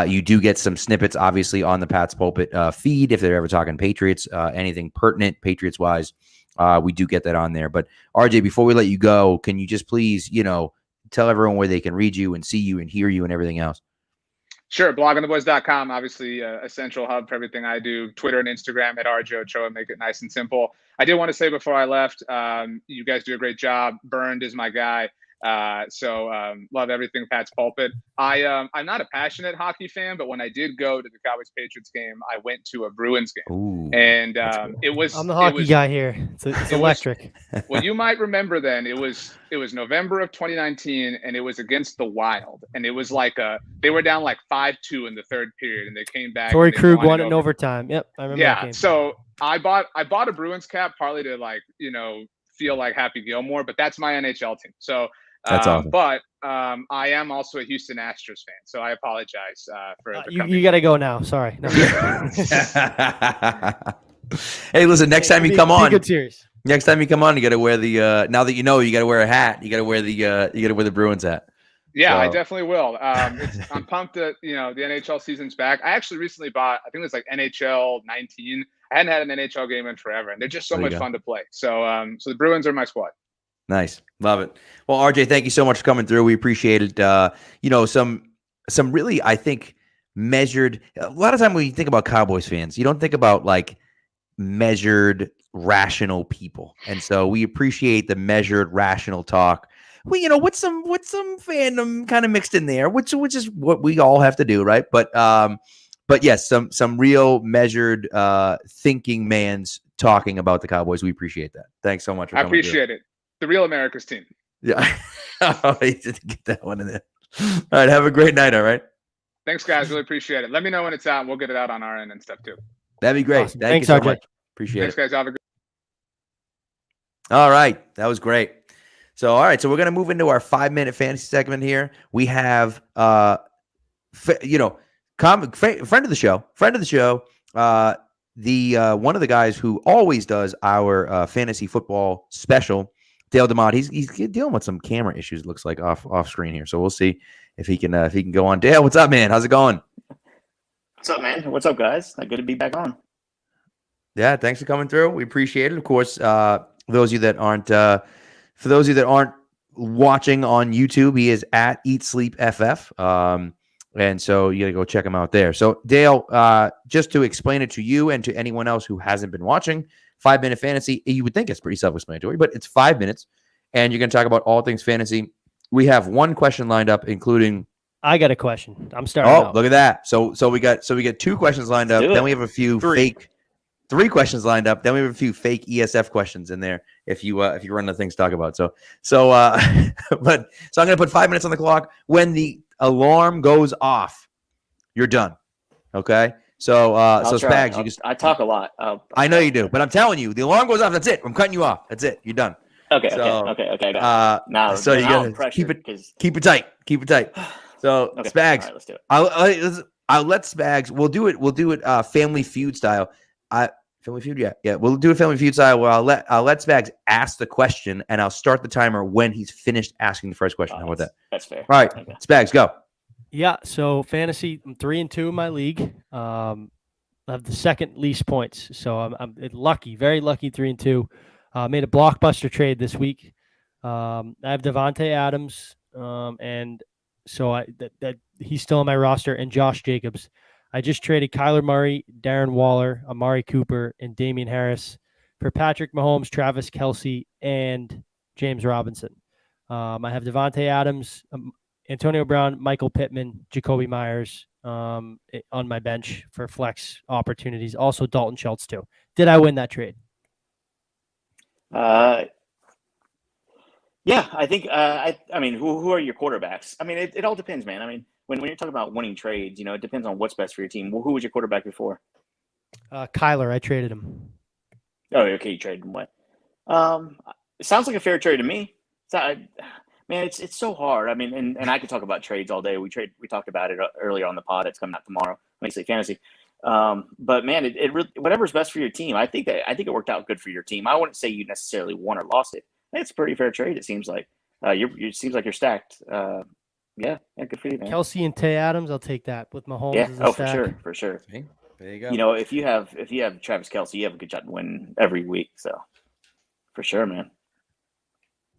A: You do get some snippets, obviously, on the Pat's Pulpit feed if they're ever talking Patriots, anything pertinent Patriots-wise. We do get that on there. But RJ, before we let you go, can you just please, tell everyone where they can read you and see you and hear you and everything else?
B: Sure. bloggingtheboys.com, obviously a central hub for everything I do. Twitter and Instagram at RJ Ochoa, make it nice and simple. I did want to say before I left, you guys do a great job. Burned is my guy. So love everything Pat's Pulpit. I'm not a passionate hockey fan, but when I did go to the Cowboys Patriots game, I went to a Bruins game.
A: Ooh,
B: and
A: cool.
B: it was
C: I'm the hockey guy here. It's electric.
B: Well, you might remember then it was November of 2019 and it was against the Wild, and it was like they were down like 5-2 in the third period and they came back.
C: Torrey Krug won it in overtime. Yep, I remember that game.
B: So I bought a Bruins cap partly to feel like Happy Gilmore, but that's my NHL team. So
A: that's awesome.
B: But I am also a Houston Astros fan, so I apologize for
C: you got to go now. Sorry. No.
A: Hey, listen. Next time you come on,
C: good series.
A: Next time you come on, you got to wear the. Now that you got to wear a hat. You got to wear the Bruins hat.
B: Yeah, so. I definitely will. I'm pumped that the NHL season's back. I actually recently bought, I think it was like NHL 19. I hadn't had an NHL game in forever, and they're just so much fun to play. So so the Bruins are my squad.
A: Nice. Love it. Well, RJ, thank you so much for coming through. We appreciate it. Some really, I think, measured. A lot of time when you think about Cowboys fans, you don't think about like measured, rational people. And so we appreciate the measured, rational talk. Well, with some fandom kind of mixed in there, which is what we all have to do, right? But yes, some real measured thinking man's talking about the Cowboys. We appreciate that. Thanks so much for coming.
B: I appreciate it. The real America's team.
A: Yeah. I didn't get that one in there. All right. Have a great night. All right.
B: Thanks, guys. Really appreciate it. Let me know when it's out and we'll get it out on our end and stuff too.
A: That'd be great.
C: Awesome.
A: Thanks
C: so
A: RJ. Much. Appreciate
B: Thanks,
A: it.
B: Guys. Have a good.
A: All right. That was great. So, all right. So we're going to move into our 5-minute fantasy segment here. We have, friend of the show, one of the guys who always does our fantasy football special, Dale DeMott. He's dealing with some camera issues. It looks like off screen here. So we'll see if he can go on. Dale, what's up, man? How's it going?
F: What's up, man? What's up, guys? Good to be back on.
A: Yeah, thanks for coming through. We appreciate it. Of course, for those of you that aren't watching on YouTube, he is at Eat Sleep FF. And so you got to go check him out there. So Dale, just to explain it to you and to anyone else who hasn't been watching, 5-minute fantasy, you would think it's pretty self-explanatory, but it's 5 minutes and you're going to talk about all things fantasy. We have one question lined up, including
C: I got a question. I'm starting.
A: Oh, look at that. So we got 2 questions lined up. Then we have a few fake 3 questions lined up. Then we have a few fake ESF questions in there if you run the things to talk about. So I'm gonna put 5 minutes on the clock. When the alarm goes off, you're done. Okay. So Spags,
F: I talk a lot.
A: I know you do, but I'm telling you, the alarm goes off. That's it. I'm cutting you off. That's it. You're done.
F: Okay. I got it. Now,
A: so you gotta keep it tight. Keep it tight. So
F: okay.
A: Spags,
F: all right, let's do it.
A: I'll let Spags. We'll do it. Family Feud style. Family Feud, yeah. We'll do a Family Feud style. Where I'll let Spags ask the question, and I'll start the timer when he's finished asking the first question. How about that?
F: That's fair.
A: All right, okay. Spags, go.
C: Yeah. So fantasy, I'm 3-2 in my league. I have the second least points, so I'm lucky, very lucky. 3-2. Made a blockbuster trade this week. I have Devontae Adams, and so he's still on my roster, and Josh Jacobs. I just traded Kyler Murray, Darren Waller, Amari Cooper, and Damon Harris for Patrick Mahomes, Travis Kelce, and James Robinson. I have Devontae Adams, Antonio Brown, Michael Pittman, Jacoby Myers on my bench for flex opportunities. Also Dalton Schultz too. Did I win that trade?
F: Yeah, I think. I mean, who are your quarterbacks? I mean, it all depends, man. I mean, when you're talking about winning trades, it depends on what's best for your team. Well, who was your quarterback before?
C: Kyler. I traded him.
F: Oh, okay, you traded him away. It sounds like a fair trade to me. Man, it's so hard. I mean, and I could talk about trades all day. We talked about it earlier on the pod. It's coming out tomorrow. Basically, fantasy. But man, it really, whatever's best for your team. I think it worked out good for your team. I wouldn't say you necessarily won or lost it. It's a pretty fair trade. It seems like it seems like you're stacked. Yeah, good for you, man.
C: Kelce and Tay Adams, I'll take that with Mahomes.
F: Yeah,
C: as a stack.
F: for sure.
A: Okay. There you go.
F: If you have Travis Kelce, you have a good shot to win every week. So for sure, man.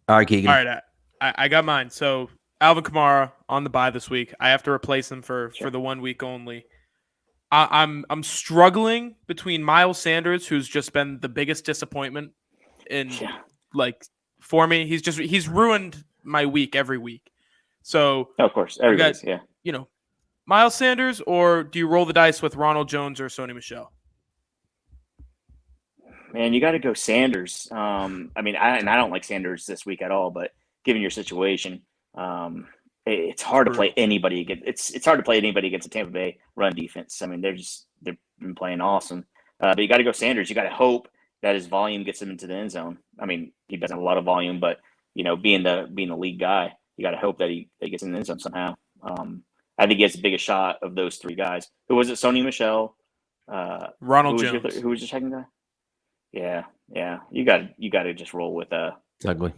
A: All right, Keegan.
E: All right, I got mine. So Alvin Kamara on the bye this week. I have to replace him for the 1 week only. I'm struggling between Miles Sanders, who's just been the biggest disappointment for me. He's ruined my week every week. So
F: of course, everybody's
E: Miles Sanders, or do you roll the dice with Ronald Jones or Sony Michel?
F: Man, you got to go Sanders. I mean, I don't like Sanders this week at all. But given your situation, it's hard to play anybody against. It's hard to play anybody against a Tampa Bay run defense. I mean, they've been playing awesome. But you got to go Sanders. You got to hope that his volume gets him into the end zone. I mean, he doesn't have a lot of volume, but being the lead guy, you got to hope that he gets in the end zone somehow. I think he has the biggest shot of those 3 guys. Who was it? Sony Michel,
E: Ronald Jones.
F: Who was your second guy? Yeah. You got to just roll with
A: It's ugly.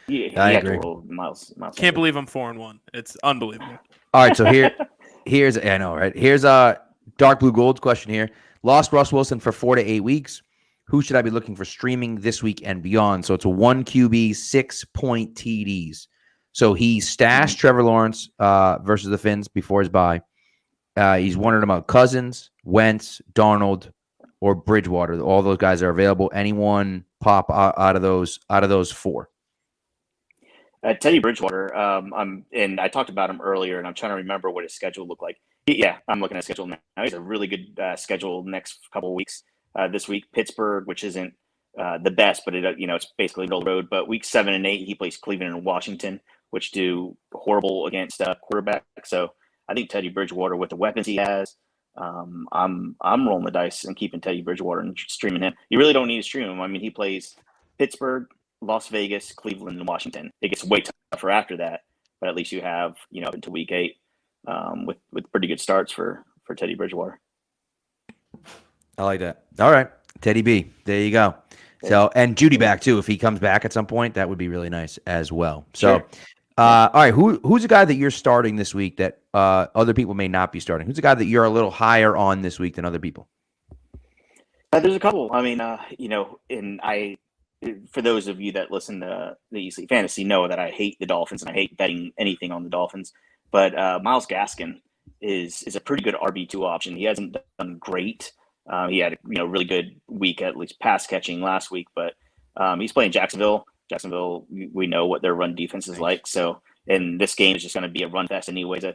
F: I agree. To roll Miles
E: Can't believe I'm 4-1. It's unbelievable.
A: All right, so here's I know, right? Here's a dark blue gold question here. Lost Russ Wilson for 4 to 8 weeks. Who should I be looking for streaming this week and beyond? So it's a 1 QB, 6-point TDs. So he stashed Trevor Lawrence versus the Finns before his bye. He's wondering about Cousins, Wentz, Darnold, or Bridgewater. All those guys are available. Anyone pop out of those 4?
F: Teddy Bridgewater. And I talked about him earlier, and I'm trying to remember what his schedule looked like. I'm looking at his schedule now. He's a really good schedule next couple of weeks. This week, Pittsburgh, which isn't the best, but it's basically middle of the road. But week 7 and 8, he plays Cleveland and Washington, which do horrible against quarterback. So I think Teddy Bridgewater, with the weapons he has, I'm rolling the dice and keeping Teddy Bridgewater and streaming him. You really don't need to stream him. I mean, he plays Pittsburgh, Las Vegas, Cleveland, and Washington. It gets way tougher after that, but at least you have into week 8 with pretty good starts for Teddy Bridgewater.
A: I like that. All right, Teddy B. There you go. So, and Judy back too. If he comes back at some point, that would be really nice as well. So, all right, who's a guy that you're starting this week that other people may not be starting? Who's a guy that you're a little higher on this week than other people?
F: There's a couple. I mean, for those of you that listen to the Easy Fantasy know that I hate the Dolphins and I hate betting anything on the Dolphins. But Myles Gaskin is a pretty good RB2 option. He hasn't done great. He had a really good week, at least pass catching last week, but he's playing Jacksonville. Jacksonville, we know what their run defense is like. So, and this game is just going to be a run fest anyways. I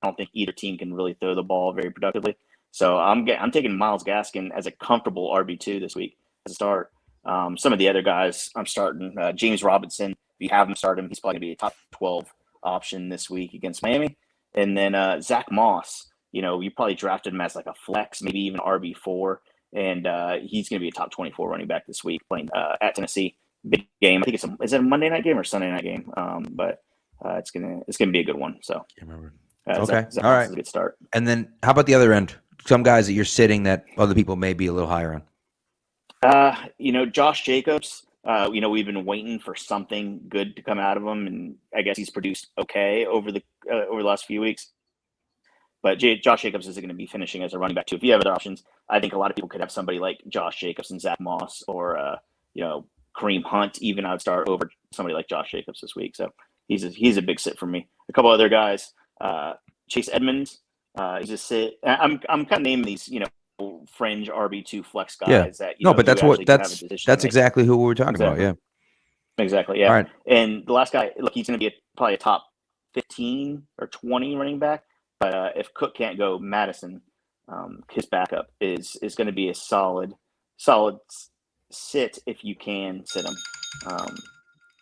F: don't think either team can really throw the ball very productively. So I'm taking Myles Gaskin as a comfortable RB2 this week as a start. Some of the other guys I'm starting, James Robinson. If you have him, start him. He's probably going to be a top 12 option this week against Miami. And then Zach Moss, you probably drafted him as like a flex, maybe even RB4. And he's going to be a top 24 running back this week playing at Tennessee. Big game. I think is it a Monday night game or Sunday night game? But it's gonna be a good one. So
A: Can't remember.
F: Okay.
A: All right.
F: Is a good start.
A: And then how about the other end? Some guys that you're sitting that other people may be a little higher on.
F: Josh Jacobs. We've been waiting for something good to come out of him, and I guess he's produced okay over the last few weeks. But Josh Jacobs isn't going to be finishing as a running back too. If you have other options, I think a lot of people could have somebody like Josh Jacobs and Zach Moss, or Kareem Hunt. Even I'd start over somebody like Josh Jacobs this week. So he's a big sit for me. A couple other guys, Chase Edmonds. He's a sit. I'm kind of naming these fringe RB2 flex guys that
A: but that's exactly who we were talking about. Yeah,
F: exactly. Yeah.
A: All right.
F: And the last guy, look, he's going to be probably a top 15 or 20 running back. But if Cook can't go, Madison, his backup is going to be a solid sit if you can sit him.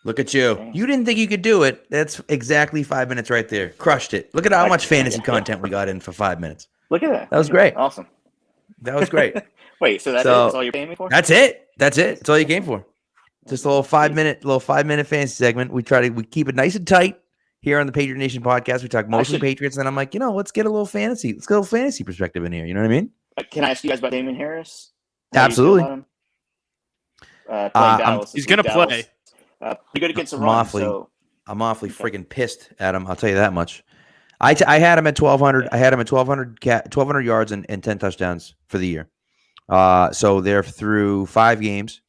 A: Look at you.
F: Dang.
A: You didn't think you could do it. That's exactly 5 minutes right there. Crushed it. Look at how much fantasy content we got in for 5 minutes.
F: Look at that.
A: That was great.
F: Awesome.
A: That was great.
F: Wait, so that's all you're paying me for?
A: That's it. That's all you came for. Just a little 5 minute fantasy segment. We keep it nice and tight here on the Patriot Nation podcast. We talk mostly Patriots, and then I'm like, let's get a little fantasy. Let's get a little fantasy perspective in here. You know what I mean?
F: Can I ask you guys about Damon Harris?
A: Absolutely.
E: He's going to play.
F: Pretty good against the run.
A: I'm awfully freaking pissed at him. I'll tell you that much. I had him at 1,200. I had him at 1,200 yards and 10 touchdowns for the year. So they're through 5 games,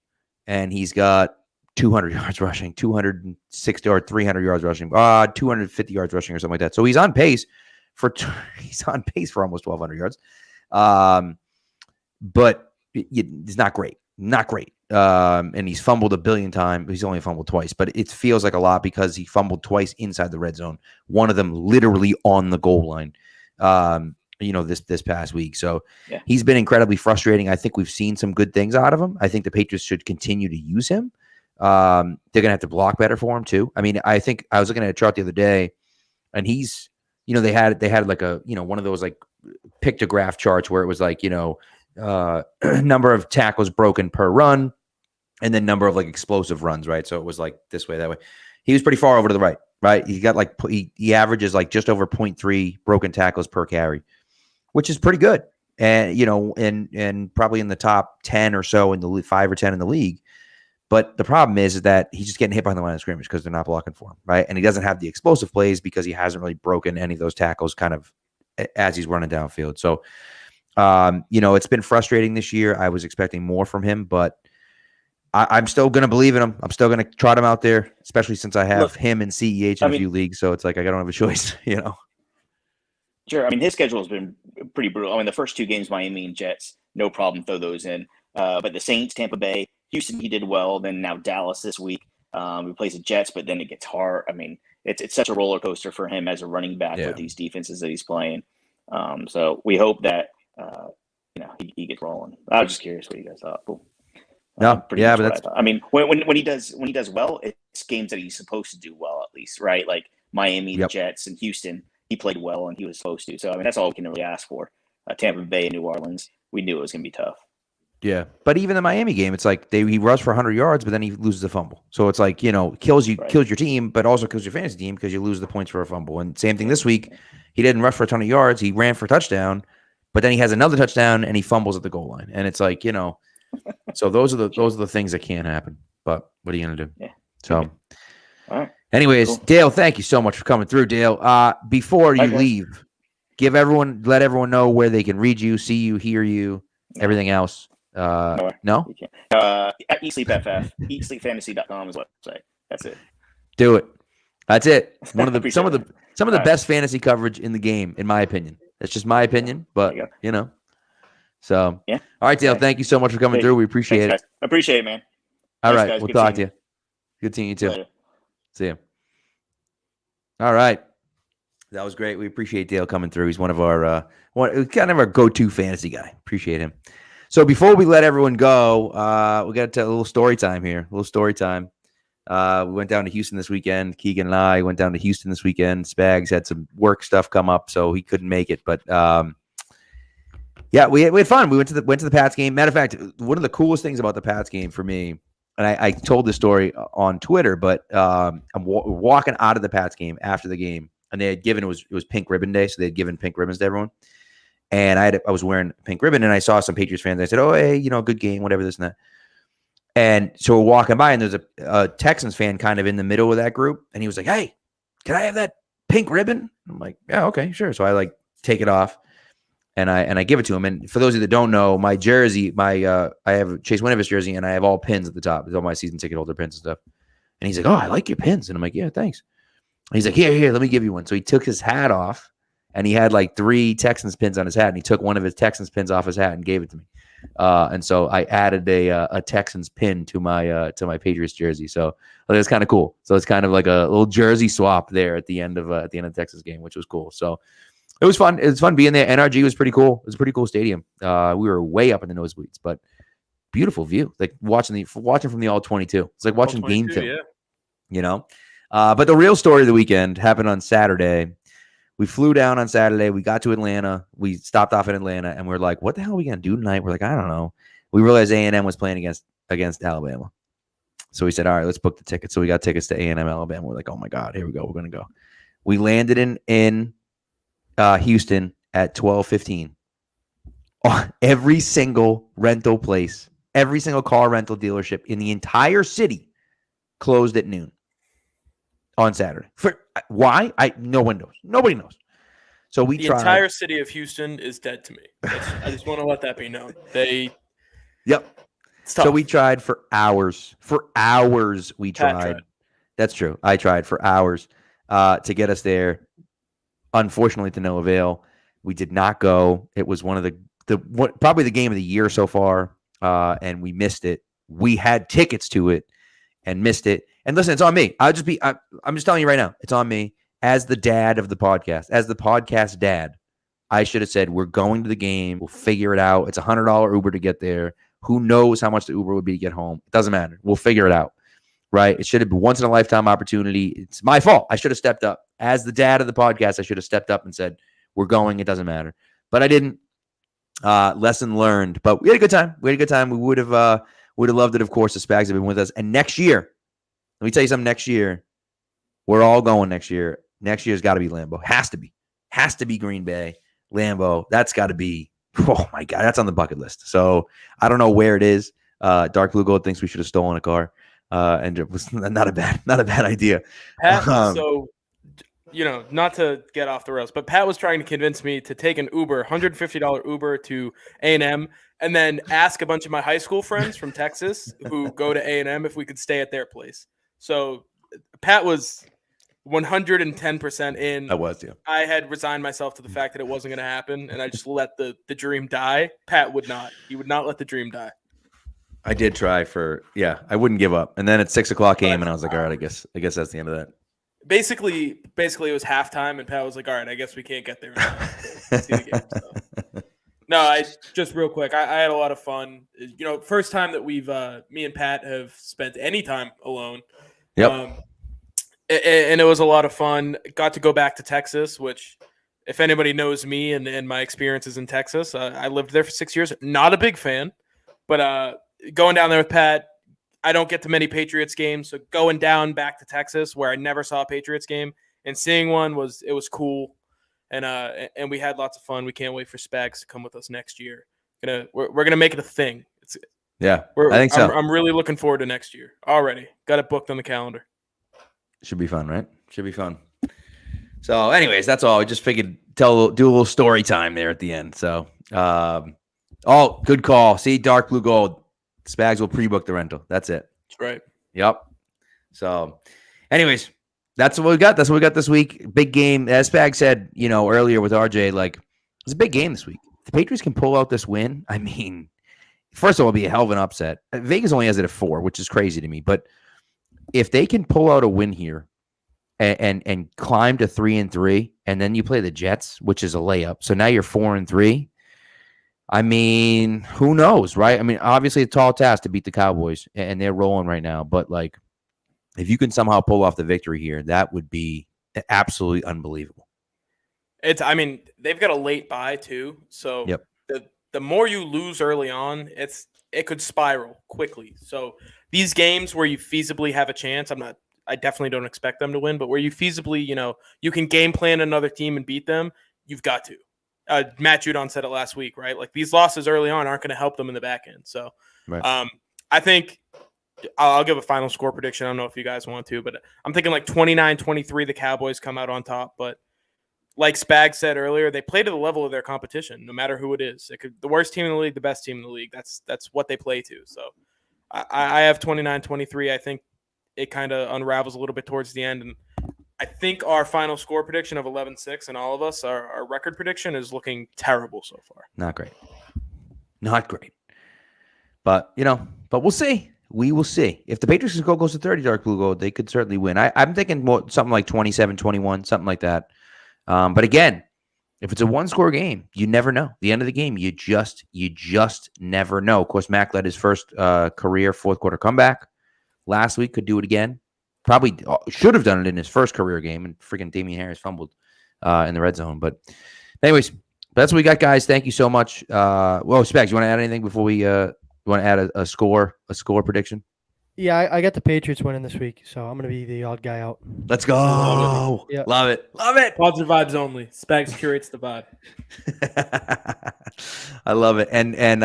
A: and he's got 200 yards rushing, 260 or 300 yards rushing, 250 yards rushing or something like that. So he's on pace for almost 1,200 yards. But it's not great. Not great. And he's fumbled a billion times. He's only fumbled twice, but it feels like a lot because he fumbled twice inside the red zone. One of them literally on the goal line, this past week. So he's been incredibly frustrating. I think we've seen some good things out of him. I think the Patriots should continue to use him. They're going to have to block better for him too. I mean, I think I was looking at a chart the other day, and he's, they had like a, one of those like pictograph charts where it was like, number of tackles broken per run, and then number of like explosive runs, right? So it was like this way, that way. He was pretty far over to the right? He got like he averages like just over 0.3 broken tackles per carry, which is pretty good, and and probably in the top 10 or so in the 5 or 10 in the league. But the problem is that he's just getting hit behind the line of scrimmage because they're not blocking for him, right? And he doesn't have the explosive plays because he hasn't really broken any of those tackles kind of as he's running downfield. So, it's been frustrating this year. I was expecting more from him, but I'm still going to believe in him. I'm still going to trot him out there, especially since I have him in CEH in a few leagues. So it's like I don't have a choice,
F: Sure. I mean, his schedule has been pretty brutal. I mean, the first 2 games, Miami and Jets, no problem, throw those in. But the Saints, Tampa Bay, Houston, he did well. Then now Dallas this week. He plays the Jets, but then it gets hard. I mean, it's such a roller coaster for him as a running back with these defenses that he's playing. So we hope that he gets rolling. I was just curious what you guys thought. Cool.
A: But that's.
F: I mean, when he does well, it's games that he's supposed to do well, at least, right? Like Miami, the Jets, and Houston, he played well and he was supposed to. So I mean, that's all we can really ask for. Tampa Bay and New Orleans, we knew it was going to be tough.
A: Yeah, but even the Miami game, it's like he rushed for 100 yards, but then he loses a fumble. So it's like kills your team, but also kills your fantasy team because you lose the points for a fumble. And same thing this week, he didn't rush for a ton of yards. He ran for a touchdown, but then he has another touchdown and he fumbles at the goal line. And it's like So those are the things that can happen. But what are you gonna do?
F: Yeah.
A: So,
F: all right.
A: anyways,
F: Cool.
A: Dale, thank you so much for coming through, Dale. Before you
F: Okay.
A: leave, let everyone know where they can read you, see you, hear you, everything else. No?
F: You can't. At eSleepFF, eatsleepfantasy.com is the website. That's it.
A: Do it. That's it. Some of the
F: All right.
A: best fantasy coverage in the game, in my opinion. That's just my opinion, but
F: There
A: So
F: Yeah.
A: All right, Dale.
F: Okay.
A: Thank you so much for coming through. We appreciate
F: Thanks,
A: it.
F: guys. Appreciate it, man.
A: All
F: Thanks,
A: right,
F: guys.
A: we'll
F: Good
A: talk to
F: seeing
A: you. Good seeing you too.
F: Later.
A: See you. All right. That was great. We appreciate Dale coming through. He's one of our kind of our go-to fantasy guy. Appreciate him. So before we let everyone go, we got to tell a little story time here. A little story time. We went down to Houston this weekend. Keegan and I went down to Houston this weekend. Spags had some work stuff come up, so he couldn't make it. But yeah, we had fun. We went to the Pats game. Matter of fact, one of the coolest things about the Pats game for me, and I told this story on Twitter, but I'm walking out of the Pats game after the game, and they had given it was Pink Ribbon Day, so they had given pink ribbons to everyone. And I was wearing a pink ribbon, and I saw some Patriots fans. I said, "Oh, hey, good game, whatever, this and that." And so we're walking by, and there's a Texans fan kind of in the middle of that group, and he was like, "Hey, can I have that pink ribbon?" I'm like, "Yeah, okay, sure." So I take it off, and I give it to him. And for those of you that don't know, my jersey, I have Chase Winovich jersey, and I have all pins at the top. It's all my season ticket holder pins and stuff. And he's like, "Oh, I like your pins," and I'm like, "Yeah, thanks." And he's like, "Here, let me give you one." So he took his hat off, and he had 3 Texans pins on his hat, and he took one of his Texans pins off his hat and gave it to me. And so I added a Texans pin to my Patriots jersey. So it's kind of cool. So it's kind of like a little jersey swap there at the end of the Texas game, which was cool. So it was fun. It was fun being there. NRG was pretty cool. It was a pretty cool stadium. We were way up in the nosebleeds, but beautiful view. Like watching from the all 22. It's like watching game film. Yeah. But the real story of the weekend happened on Saturday. We flew down on Saturday. We got to Atlanta. We stopped off in Atlanta, and we're like, "What the hell are we gonna do tonight?" We're like, "I don't know." We realized A&M was playing against Alabama, so we said, "All right, let's book the tickets." So we got tickets to A&M Alabama. We're like, "Oh my god, here we go. We're gonna go." We landed in Houston at 12:15. Every single rental place, every single car rental dealership in the entire city closed at noon on Saturday. Why? No one knows. Nobody knows. So the
E: entire city of Houston is dead to me. I just want to let that be known.
A: Yep. So we tried for hours. For hours, we tried. That's true. I tried for hours to get us there. Unfortunately, to no avail. We did not go. It was one of probably the game of the year so far, and we missed it. We had tickets to it and missed it. And listen, it's on me. I'm just telling you right now, it's on me. As the dad of the podcast, as the podcast dad, I should have said, we're going to the game. We'll figure it out. It's $100 Uber to get there. Who knows how much the Uber would be to get home? It doesn't matter. We'll figure it out, right? It should have been once in a lifetime opportunity. It's my fault. I should have stepped up. As the dad of the podcast, I should have stepped up and said, we're going. It doesn't matter. But I didn't. Lesson learned. But we had a good time. We would have loved it, of course, the Spags have been with us. And next year, let me tell you something. Next year, we're all going next year. Next year's got to be Lambeau. Has to be Green Bay. Lambeau. That's got to be. Oh my God, that's on the bucket list. So I don't know where it is. Dark Blue Gold thinks we should have stolen a car, and it was not a bad idea.
E: Pat, not to get off the rails, but Pat was trying to convince me to take an Uber, $150 Uber to A&M, and then ask a bunch of my high school friends from Texas who go to A&M if we could stay at their place. So Pat was 110% in.
A: I was, yeah.
E: I had resigned myself to the fact that it wasn't going to happen, and I just let the dream die. Pat would not. He would not let the dream die.
A: I did try I wouldn't give up. And then at 6:00 came, and I was like, all right, I guess that's the end of that.
E: Basically, it was halftime, and Pat was like, all right, I guess we can't get there. See the game, so. No, I just real quick. I had a lot of fun. First time that we've me and Pat have spent any time alone.
A: Yep.
E: And it was a lot of fun. Got to go back to Texas, which, if anybody knows me and my experiences in Texas, I lived there for 6 years. Not a big fan, but going down there with Pat, I don't get to many Patriots games. So going down back to Texas, where I never saw a Patriots game, and seeing one was cool. And we had lots of fun. We can't wait for Spags to come with us next year. We're gonna make it a thing.
A: Yeah, I think so.
E: I'm really looking forward to next year already. Got it booked on the calendar.
A: Should be fun, right? Should be fun. So, anyways, that's all. I just figured do a little story time there at the end. So, good call. See, dark blue gold. Spags will pre-book the rental. That's it.
E: That's right.
A: Yep. So, anyways, that's what we got. That's what we got this week. Big game. As Spag said, earlier with RJ, like, it's a big game this week. If the Patriots can pull out this win, I mean, first of all, it'll be a hell of an upset. Vegas only has it at 4, which is crazy to me. But if they can pull out a win here and climb to 3-3, and then you play the Jets, which is a layup. So now you're 4-3. I mean, who knows, right? I mean, obviously a tall task to beat the Cowboys, and they're rolling right now. But, like, if you can somehow pull off the victory here, that would be absolutely unbelievable.
E: I mean, they've got a late bye too. So
A: yep.
E: The more you lose early on, it could spiral quickly. So these games where you feasibly have a chance, I definitely don't expect them to win, but where you feasibly, you can game plan another team and beat them, you've got to. Matt Judon said it last week, right? Like, these losses early on aren't going to help them in the back end. So
A: right.
E: I think I'll give a final score prediction. I don't know if you guys want to, but I'm thinking like 29-23, the Cowboys come out on top. But like Spag said earlier, they play to the level of their competition, no matter who it is. The worst team in the league, the best team in the league. That's what they play to. So I have 29-23. I think it kind of unravels a little bit towards the end. And I think our final score prediction of 11-6 and all of us, our record prediction is looking terrible so far.
A: Not great. Not great. But, but we'll see. We will see. If the Patriots goes to 30 dark blue gold, they could certainly win. I'm thinking more something like 27-21, something like that. But again, if it's a one-score game, you never know. The end of the game, you just never know. Of course, Mac led his first career fourth-quarter comeback. Last week, could do it again. Probably should have done it in his first career game, and freaking Damon Harris fumbled in the red zone. But anyways, that's what we got, guys. Thank you so much. Specs, you want to add anything before we you want to add a score prediction?
C: Yeah, I got the Patriots winning this week, so I'm going to be the odd guy out.
A: Let's go.
C: Yeah.
A: Love it.
E: Positive vibes only. Spags curates the vibe.
A: I love it. And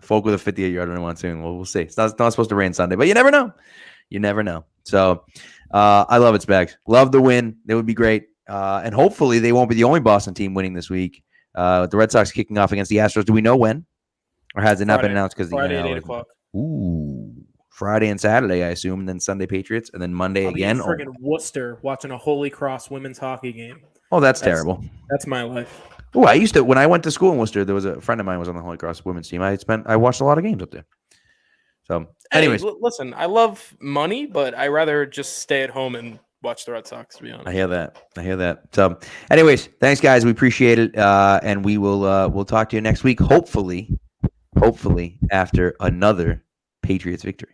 A: folk with a 58-yard run soon. We'll see. It's not supposed to rain Sunday, but you never know. You never know. So I love it, Spags. Love the win. It would be great. And hopefully they won't be the only Boston team winning this week. With the Red Sox kicking off against the Astros. Do we know when? Or has it not been announced? Because
E: Friday at 8 o'clock.
A: Ooh. Friday and Saturday, I assume, and then Sunday Patriots, and then Monday again.
E: I'll be in friggin' Worcester watching a Holy Cross women's hockey game.
A: Oh, that's terrible.
E: That's my life.
A: Oh, when I went to school in Worcester, there was a friend of mine was on the Holy Cross women's team. I watched a lot of games up there. So, anyways.
E: Hey, listen, I love money, but I rather just stay at home and watch the Red Sox, to be honest.
A: I hear that. So, anyways, thanks, guys. We appreciate it, and we will we'll talk to you next week, hopefully after another Patriots victory.